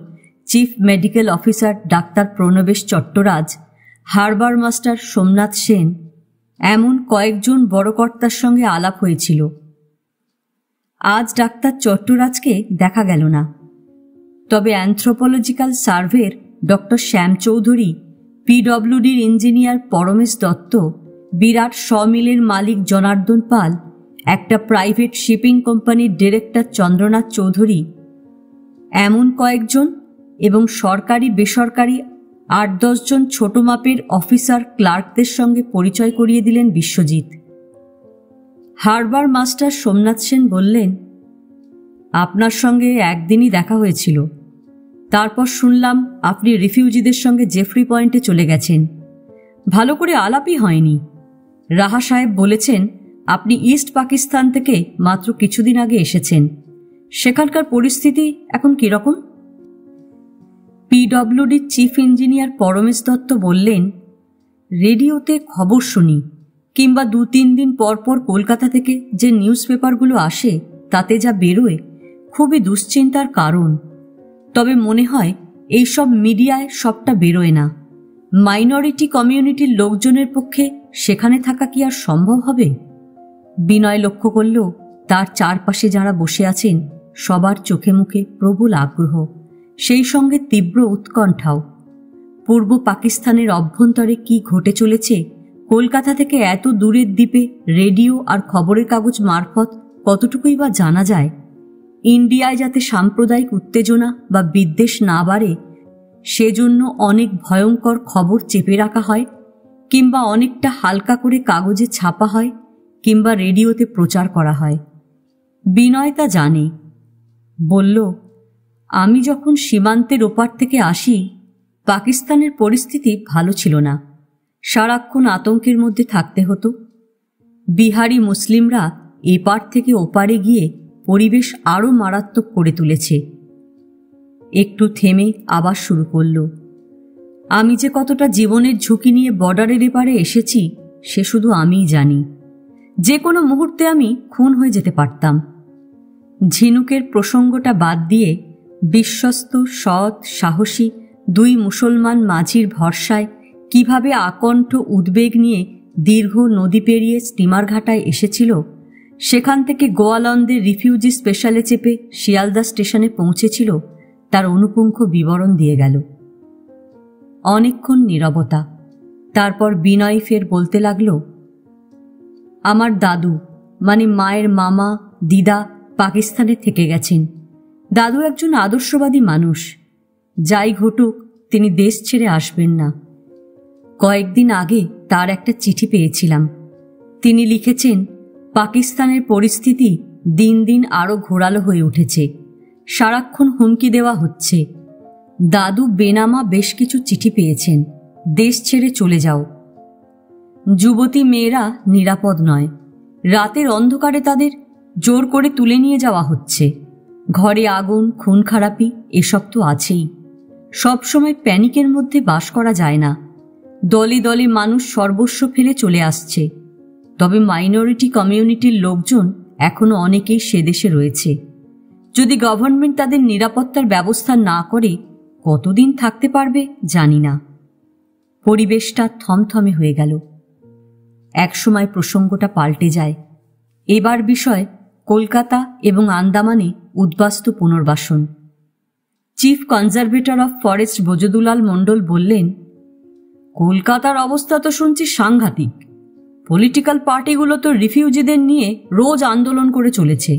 [SPEAKER 1] chief medical officer ডাক্তার প্রণবেশ চট্টরাজ, হারবার মাস্টার সোমনাথ সেন এমন কয়েকজন বড় কর্তার সঙ্গে আলাপ হয়েছিল। আজ ডাক্তার চট্টরাজকে দেখা গেল না, তবে অ্যানথ্রোপোলজিক্যাল সার্ভের ডক্টর শ্যাম চৌধুরী, পিডব্লিউডির ইঞ্জিনিয়ার পরমেশ দত্ত, বিরাট সমিলের মালিক জনার্দন পাল, একটা প্রাইভেট শিপিং কোম্পানির ডিরেক্টর চন্দ্রনাথ চৌধুরী এমন কয়েকজন এবং সরকারি বেসরকারি 8-10 জন ছোট মাপের অফিসার ক্লার্কদের সঙ্গে পরিচয় করিয়ে দিলেন বিশ্বজিৎ। হারবার মাস্টার সোমনাথ সেন বললেন, আপনার সঙ্গে একদিনই দেখা হয়েছিল, তারপর শুনলাম আপনি রিফিউজিদের সঙ্গে জেফ্রি পয়েন্টে চলে গেছেন। ভালো করে আলাপই হয়নি। রাহা সাহেব বলেছেন আপনি ইস্ট পাকিস্তান থেকে মাত্র কিছুদিন আগে এসেছেন। সেখানকার পরিস্থিতি এখন কীরকম? পিডব্লিউডির চিফ ইঞ্জিনিয়ার পরমেশ দত্ত বললেন, রেডিওতে খবর শুনি কিংবা 2-3 দিন পর পর কলকাতা থেকে যে নিউজ পেপারগুলো আসে তাতে যা বেরোয় খুবই দুশ্চিন্তার কারণ। তবে মনে হয় এইসব মিডিয়ায় সবটা বেরোয় না। মাইনরিটি কমিউনিটির লোকজনের পক্ষে সেখানে থাকা কি আর সম্ভব হবে? বিনয় লক্ষ্য করল তার চারপাশে যারা বসে আছেন সবার চোখে মুখে প্রবল আগ্রহ, সেই সঙ্গে তীব্র উৎকণ্ঠাও। পূর্ব পাকিস্তানের অভ্যন্তরে কি ঘটে চলেছে কলকাতা থেকে এত দূরের দ্বীপে রেডিও আর খবরের কাগজ মারফত কতটুকুই বা জানা যায়? ইন্ডিয়ায় যাতে সাম্প্রদায়িক উত্তেজনা বা বিদ্বেষ না বাড়ে সেজন্য অনেক ভয়ঙ্কর খবর চেপে রাখা হয়, কিংবা অনেকটা হালকা করে কাগজে ছাপা হয়, কিংবা রেডিওতে প্রচার করা হয়। বিনয় তা জানে। বলল, আমি যখন সীমান্তের ওপার থেকে আসি পাকিস্তানের পরিস্থিতি ভালো ছিল না। সারাক্ষণ আতঙ্কের মধ্যে থাকতে হতো। বিহারি মুসলিমরা এপার থেকে ওপারে গিয়ে পরিবেশ আরও মারাত্মক করে তুলেছে। একটু থেমে আবার শুরু করল, আমি যে কতটা জীবনের ঝুঁকি নিয়ে বর্ডারের এপারে এসেছি সে শুধু আমিই জানি। যে কোনো মুহূর্তে আমি খুন হয়ে যেতে পারতাম। ঝিনুকের প্রসঙ্গটা বাদ দিয়ে বিশ্বস্ত, সৎ, সাহসী 2 মুসলমান মাঝির ভরসায় কিভাবে আকণ্ঠ উদ্বেগ নিয়ে দীর্ঘ নদী পেরিয়ে স্টিমার ঘাটায় এসেছিল, সেখান থেকে গোয়ালন্দের রিফিউজি স্পেশালে চেপে শিয়ালদা স্টেশনে পৌঁছেছিল, তার অনুপুঙ্খ বিবরণ দিয়ে গেল। অনেকক্ষণ নীরবতা। তারপর বিনয় ফের বলতে লাগল, আমার দাদু মানে মায়ের মামা দিদা পাকিস্তানে থেকে গেছেন। দাদু একজন আদর্শবাদী মানুষ। যাই ঘটুক তিনি দেশ ছেড়ে আসবেন না। কয়েকদিন আগে তার একটা চিঠি পেয়েছিলাম। তিনি লিখেছেন, পাকিস্তানের পরিস্থিতি দিন দিন আরও ঘোরালো হয়ে উঠেছে। সারাক্ষণ হুমকি দেওয়া হচ্ছে। দাদু বেনামা বেশ কিছু চিঠি পেয়েছেন, দেশ ছেড়ে চলে যাও। যুবতী মেয়েরা নিরাপদ নয়। রাতের অন্ধকারে তাদের জোর করে তুলে নিয়ে যাওয়া হচ্ছে। ঘরে আগুন, খুন খারাপি এসব তো আছেই। সবসময় প্যানিকের মধ্যে বাস করা যায় না। দলে দলে মানুষ সর্বস্ব ফেলে চলে আসছে। তবে মাইনরিটি কমিউনিটির লোকজন এখনো অনেকেই সে দেশে রয়েছে। যদি গভর্নমেন্ট তাদের নিরাপত্তার ব্যবস্থা না করে কতদিন থাকতে পারবে জানি না। পরিবেশটা থমথমে হয়ে গেল। একসময় প্রসঙ্গটা পাল্টে যায়। এবার বিষয় কলকাতা এবং আন্দামানে উদ্বাস্তু পুনর্বাসন। Chief conservator of forest Brajadulal মণ্ডল বললেন, কলকাতার অবস্থা তো শুনছি সাংঘাতিক। পলিটিক্যাল পার্টিগুলো তো রিফিউজিদের নিয়ে রোজ আন্দোলন করে চলেছে।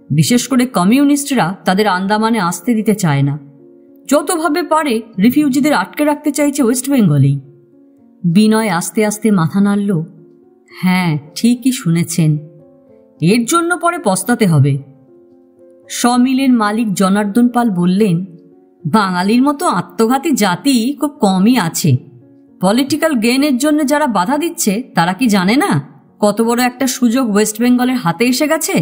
[SPEAKER 1] বিশেষ করে কমিউনিস্টরা তাদের আন্দামানে আসতে দিতে চায় না। যতভাবে পারে রিফিউজিদের আটকে রাখতে চাইছে ওয়েস্ট বেঙ্গলেই। বিনয় আস্তে আস্তে মাথা নাড়ল। হ্যাঁ, ঠিকই শুনেছেন। এর জন্য পরে পস্তাতে হবে। সমিলের মালিক জনার্দন পাল বললেন, বাঙালির মতো আত্মঘাতী জাতি খুব কমই আছে। পলিটিক্যাল গেইনের জন্য যারা বাধা দিচ্ছে তারা কি জানে না কত বড় একটা সুযোগ ওয়েস্ট বেঙ্গলের হাতে এসে গেছে?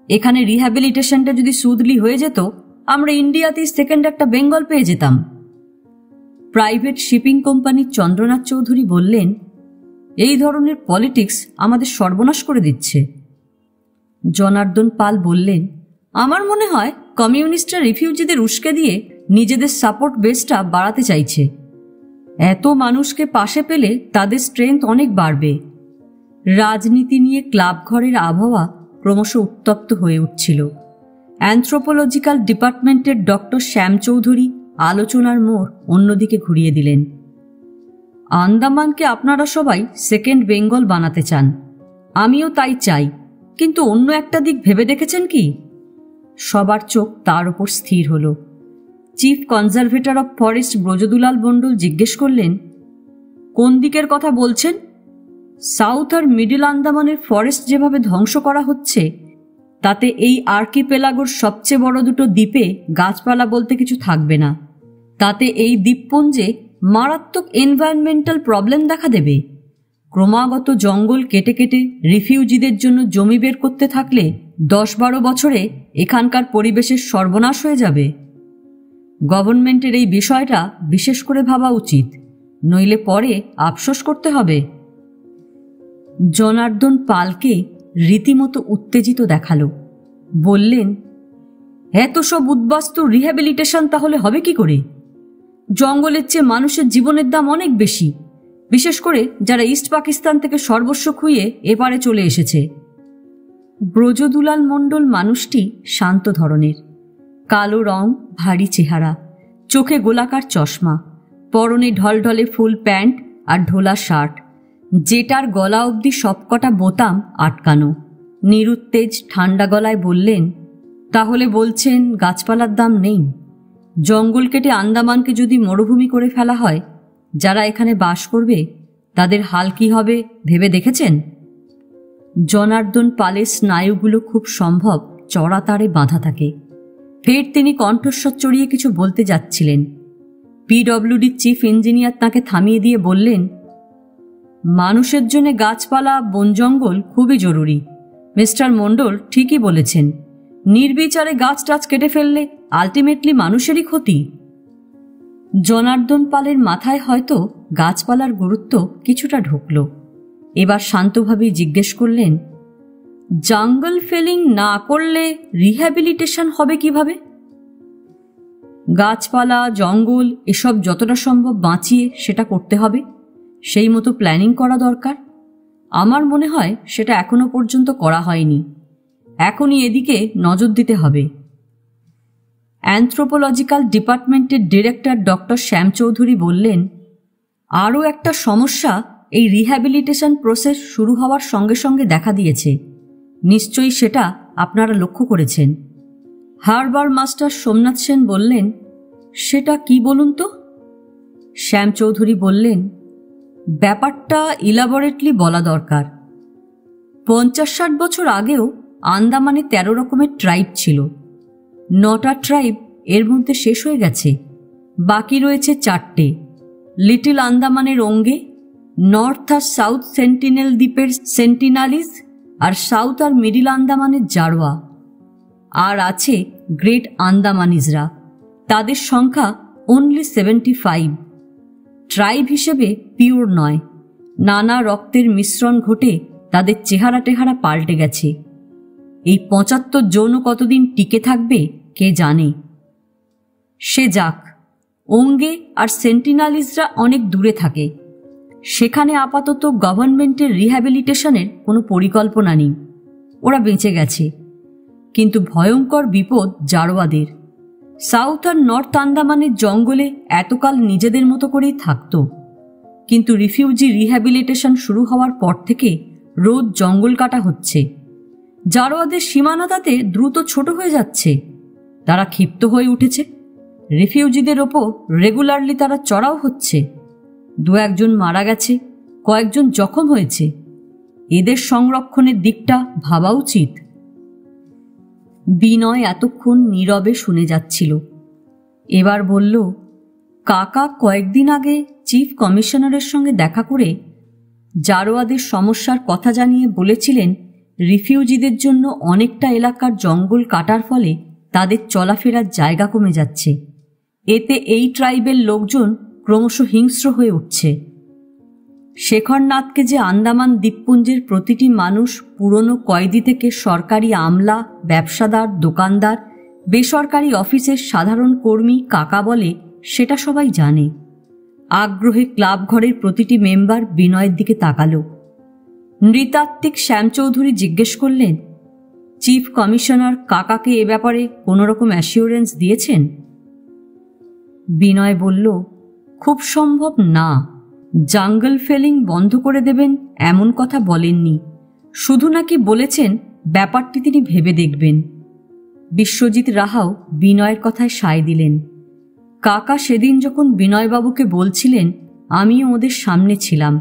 [SPEAKER 1] এখানে রিহ্যাবিলিটেশনটা যদি সুদলি হয়ে যেত, আমরা ইন্ডিয়াতেই সেকেন্ড একটা বেঙ্গল পেয়ে যেতাম। প্রাইভেট শিপিং কোম্পানির চন্দ্রনাথ চৌধুরী বললেন, এই ধরনের পলিটিক্স আমাদের সর্বনাশ করে দিচ্ছে। জনার্দন পাল বললেন, আমার মনে হয় কমিউনিস্টরা রিফিউজিদের উস্কে দিয়ে নিজেদের সাপোর্ট বেসটা বাড়াতে চাইছে। এত মানুষকে পাশে পেলে তাদের স্ট্রেংথ অনেক বাড়বে। রাজনীতি নিয়ে ক্লাব ঘরের আবহাওয়া ক্রমশ উত্তপ্ত হয়ে উঠছিল। অ্যানথ্রোপোলজিক্যাল ডিপার্টমেন্টের ডক্টর শ্যাম চৌধুরী আলোচনার মোড় অন্যদিকে ঘুরিয়ে দিলেন। আন্দামানকে আপনারা সবাই সেকেন্ড বেঙ্গল বানাতে চান, আমিও তাই চাই, কিন্তু অন্য একটা দিক ভেবে দেখেছেন কি? সবার চোখ তার ওপর স্থির হল। Chief conservator of forest Brajadulal মণ্ডল জিজ্ঞেস করলেন, কোন দিকের কথা বলছেন? সাউথ আর মিডল আন্দামানের ফরেস্ট যেভাবে ধ্বংস করা হচ্ছে, তাতে এই আর্কিপেলাগোর সবচেয়ে বড় দুটো দ্বীপে গাছপালা বলতে কিছু থাকবে না। তাতে এই দ্বীপপুঞ্জে মারাত্মক এনভায়রনমেন্টাল প্রবলেম দেখা দেবে। ক্রমাগত জঙ্গল কেটে কেটে রিফিউজিদের জন্য জমি বের করতে থাকলে 10-12 বছরে এখানকার পরিবেশের সর্বনাশ হয়ে যাবে। গভর্নমেন্টের এই বিষয়টা বিশেষ করে ভাবা উচিত, নইলে পরে আফসোস করতে হবে। জনার্দন পালকে রীতিমতো উত্তেজিত দেখালো। বললেন, এত সব উদ্বাস্তু রিহ্যাবিলিটেশন তাহলে হবে কি করে? জঙ্গলের চেয়ে মানুষের জীবনের দাম অনেক বেশি, বিশেষ করে যারা ইস্ট পাকিস্তান থেকে সর্বস্ব খুইয়ে এপারে চলে এসেছে। ব্রজদুলাল মণ্ডল মানুষটি শান্ত ধরনের, কালো রং, ভারী চেহারা, চোখে গোলাকার চশমা, পরনে ঢলঢলে ফুল প্যান্ট আর ঢোলা শার্ট, যেটার গলা অবধি সবকটা বোতাম আটকানো। নিরুত্তেজ ঠান্ডা গলায় বললেন, তাহলে বলছেন গাছপালার দাম নেই? জঙ্গল কেটে আন্দামানকে যদি মরুভূমি করে ফেলা হয়, যারা এখানে বাস করবে তাদের হাল কি হবে ভেবে দেখেছেন? জনার্দন পালের স্নায়ুগুলো খুব সম্ভব চড়া তারে বাঁধা থাকে। ফের তিনি কণ্ঠস্বর চড়িয়ে কিছু বলতে যাচ্ছিলেন। পিডব্লিউডি চিফ ইঞ্জিনিয়ার তাকে থামিয়ে দিয়ে বললেন, মানুষের জন্য গাছপালা বন জঙ্গল খুবই জরুরি। মিস্টার মণ্ডল ঠিকই বলেছেন, নির্বিচারে গাছ টাছ কেটে ফেললে আলটিমেটলি মানুষেরই ক্ষতি। জনার্দন পালের মাথায় হয়তো গাছপালার গুরুত্ব কিছুটা ঢুকল। এবার শান্তভাবেই জিজ্ঞেস করলেন, জঙ্গল ফেলিং না করলে রিহ্যাবিলিটেশন হবে কিভাবে? গাছপালা জঙ্গল এসব যতটা সম্ভব বাঁচিয়ে সেটা করতে হবে, সেই মতো প্ল্যানিং করা দরকার। আমার মনে হয় সেটা এখনো পর্যন্ত করা হয়নি, এখনই এদিকে নজর দিতে হবে। অ্যানথ্রোপোলজিক্যাল ডিপার্টমেন্টের ডিরেক্টর ডক্টর শ্যাম চৌধুরী বললেন, আরও একটা সমস্যা এই রিহ্যাবিলিটেশন প্রসেস শুরু হওয়ার সঙ্গে সঙ্গে দেখা দিয়েছে, নিশ্চয়ই সেটা আপনারা লক্ষ্য করেছেন। হারবার মাস্টার সোমনাথ সেন বললেন, সেটা কি বলুন তো? শ্যাম চৌধুরী বললেন, ব্যাপারটা ইলাবোরেটলি বলা দরকার। 50-60 বছর আগেও আন্দামানে 13 রকমের ট্রাইব ছিল। 9টা ট্রাইব এর মধ্যে শেষ হয়ে গেছে, বাকি রয়েছে 4টে। লিটল আন্দামানের ওঙ্গে, নর্থ আর সাউথ সেন্টিনেল দ্বীপের সেন্টিনালিজ, আর সাউথ আর মিডিল আন্দামানের জারোয়া। আর আছে গ্রেট আন্দামানিজরা, তাদের সংখ্যা অনলি 75। ট্রাইব হিসেবে পিওর নয়, নানা রক্তের মিশ্রণ ঘটে তাদের চেহারা টেহারা পাল্টে গেছে। এই 75 জন কতদিন টিকে থাকবে কে জানে। সে যাক, ওঙ্গে আর সেন্টিনালিজরা অনেক দূরে থাকে, সেখানে আপাতত গভর্নমেন্টের রিহ্যাবিলিটেশনের কোনো পরিকল্পনা নেই, ওরা বেঁচে গেছে। কিন্তু ভয়ঙ্কর বিপদ জারোয়াদের। সাউথ আর নর্থ আন্দামানের জঙ্গলে এতকাল নিজেদের মতো করেই থাকত, কিন্তু রিফিউজি রিহ্যাবিলিটেশন শুরু হওয়ার পর থেকে রোজ জঙ্গল কাটা হচ্ছে। জারোয়াদের সীমানা তাতে দ্রুত ছোট হয়ে যাচ্ছে। তারা ক্ষিপ্ত হয়ে উঠেছে, রিফিউজিদের ওপর রেগুলারলি তারা চড়াও হচ্ছে। 2-1 মারা গেছে, কয়েকজন জখম হয়েছে। এদের সংরক্ষণের দিকটা ভাবা উচিত। বিনয় এতক্ষণ নীরবে শুনে যাচ্ছিল। এবার বলল, কাকা কয়েকদিন আগে চিফ কমিশনারের সঙ্গে দেখা করে জারোয়াদের সমস্যার কথা জানিয়ে বলেছিলেন রিফিউজিদের জন্য অনেকটা এলাকার জঙ্গল কাটার ফলে তাদের চলাফেরার জায়গা কমে যাচ্ছে। এতে এই ট্রাইবের লোকজন ক্রমশ হিংস্র হয়ে উঠছে। শেখরনাথকে যে আন্দামান দ্বীপপুঞ্জের প্রতিটি মানুষ পুরনো কয়েদি থেকে সরকারি আমলা, ব্যবসাদার, দোকানদার, বেসরকারি অফিসের সাধারণ কর্মী কাকা বলে সেটা সবাই জানে। আগ্রহে ক্লাব ঘরের প্রতিটি মেম্বার বিনয়ের দিকে তাকালো। নৃতাত্ত্বিক শ্যামচৌধুরী জিজ্ঞেস করলেন, চিফ কমিশনার কাকাকে এ ব্যাপারে কোনোরকম অ্যাসিওরেন্স দিয়েছেন? বিনয় বলল, খুব সম্ভব না। জাঙ্গল ফেলিং বন্ধ করে দেবেন এমন কথা বলেননি, শুধু নাকি বলেছেন ব্যাপারটি তিনি ভেবে দেখবেন। বিশ্বজিৎ রাহাও বিনয়ের কথায় সায় দিলেন। কাকা সেদিন যখন বিনয়বাবুকে বলছিলেন আমিও ওদের সামনে ছিলাম,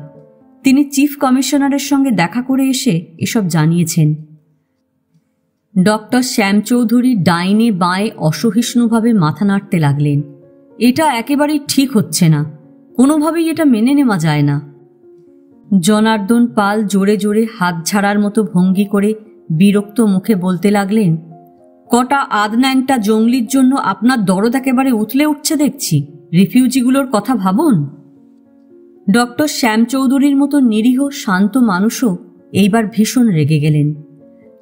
[SPEAKER 1] তিনি চিফ কমিশনারের সঙ্গে দেখা করে এসে এসব জানিয়েছেন। ডক্টর শ্যামচৌধুরী ডাইনে বাঁয়ে অসহিষ্ণুভাবে মাথা নাড়তে লাগলেন। এটা একেবারেই ঠিক হচ্ছে না, কোনোভাবেই এটা মেনে নেওয়া যায় না। জনার্দন পাল জোরে জোরে হাত ঝাড়ার মতো ভঙ্গি করে বিরক্ত মুখে বলতে লাগলেন, কটা আদন্যাংটা জঙ্গলির জন্য আপনার দরদ একেবারে উথলে উঠছে দেখছি। রিফিউজিগুলোর কথা ভাবুন। ডক্টর শ্যামচৌধুরীর মতো নিরীহ শান্ত মানুষও এইবার ভীষণ রেগে গেলেন।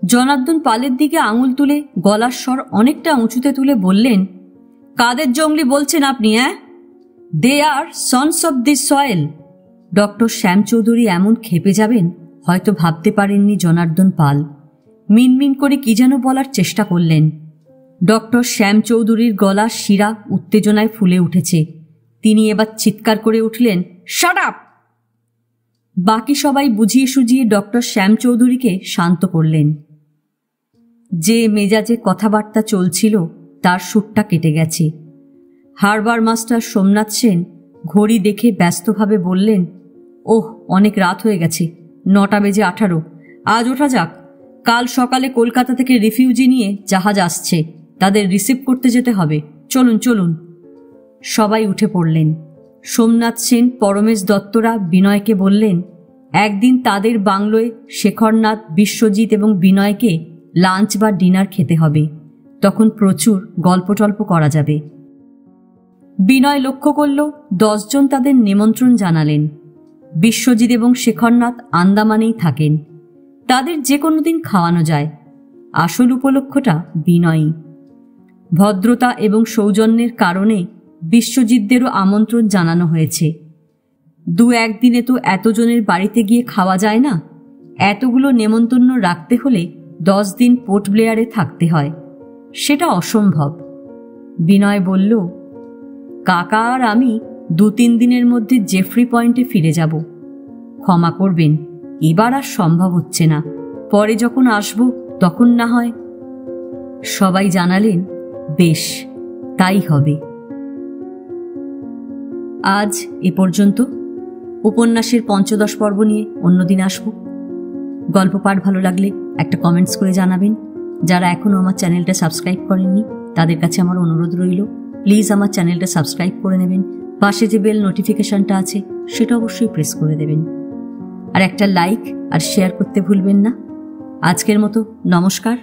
[SPEAKER 1] জনার্দন পালের দিকে আঙুল তুলে গলার স্বর অনেকটা উঁচুতে তুলে বললেন, কাদের জঙ্গলি বলছেন আপনি? They are sons of this soil. Doctor Shyamchowdhury এমন ক্ষেপে যাবেন হয়তো ভাবতে পারেননি জনার্দন পাল। মিনমিন করে কি যেন বলার চেষ্টা করলেন। ডক্টর শ্যামচৌধুরীর গলার শিরা উত্তেজনায় ফুলে উঠেছে। তিনি এবার চিৎকার করে উঠলেন, শাট আপ! বাকি সবাই বুঝিয়ে সুঝিয়ে ডক্টর শ্যামচৌধুরীকে শান্ত করলেন। যে মেজাজে কথাবার্তা চলছিল তার সুরটা কেটে গেছে। হারবার মাস্টার সোমনাথ সেন ঘড়ি দেখে ব্যস্তভাবে বললেন, ওহ, অনেক রাত হয়ে গেছে, 9:18। আজ ওঠা যাক। কাল সকালে কলকাতা থেকে রিফিউজি নিয়ে জাহাজ আসছে, তাদের রিসিভ করতে যেতে হবে। চলুন চলুন। সবাই উঠে পড়লেন। সোমনাথ সেন, পরমেশ দত্তরা বিনয়কে বললেন, একদিন তাদের বাংলোয় শেখরনাথ, বিশ্বজিৎ এবং বিনয়কে লাঞ্চ বা ডিনার খেতে হবে। তখন প্রচুর গল্পটল্প করা যাবে। বিনয় লক্ষ্য করল 10 জন তাদের নিমন্ত্রণ জানালেন। বিশ্বজিৎ এবং শেখরনাথ আন্দামানেই থাকেন, তাদের যে কোনো দিন খাওয়ানো যায়। আসল উপলক্ষটা বিনয়ী। ভদ্রতা এবং সৌজন্যের কারণে বিশ্বজিৎদেরও আমন্ত্রণ জানানো হয়েছে। 2-1 দিনে তো এতজনের বাড়িতে গিয়ে খাওয়া যায় না। এতগুলো নেমন্তন্ন রাখতে হলে 10 দিন পোর্ট ব্লেয়ারে থাকতে হয়, সেটা অসম্ভব। বিনয় বলল, কাকা আর আমি 2-3 দিনের মধ্যে জেফ্রি পয়েন্টে ফিরে যাব। ক্ষমা করবেন, এবার আর সম্ভব হচ্ছে না, পরে যখন আসব তখন না হয়। সবাই জানালেন, বেশ, তাই হবে। আজ এ পর্যন্ত। উপন্যাসের 5-10 পর্ব নিয়ে অন্যদিন আসব। গল্প পাঠ ভালো লাগলে একটা কমেন্টস করে জানাবেন। যারা এখনও আমার চ্যানেলটা সাবস্ক্রাইব করেননি তাদের কাছে আমার অনুরোধ রইল, প্লিজ আমার চ্যানেলটা সাবস্ক্রাইব করে নেবেন। পাশে যে বেল নোটিফিকেশনটা আছে সেটা অবশ্যই প্রেস করে দেবেন। আর একটা লাইক আর শেয়ার করতে ভুলবেন না। আজকের মতো নমস্কার।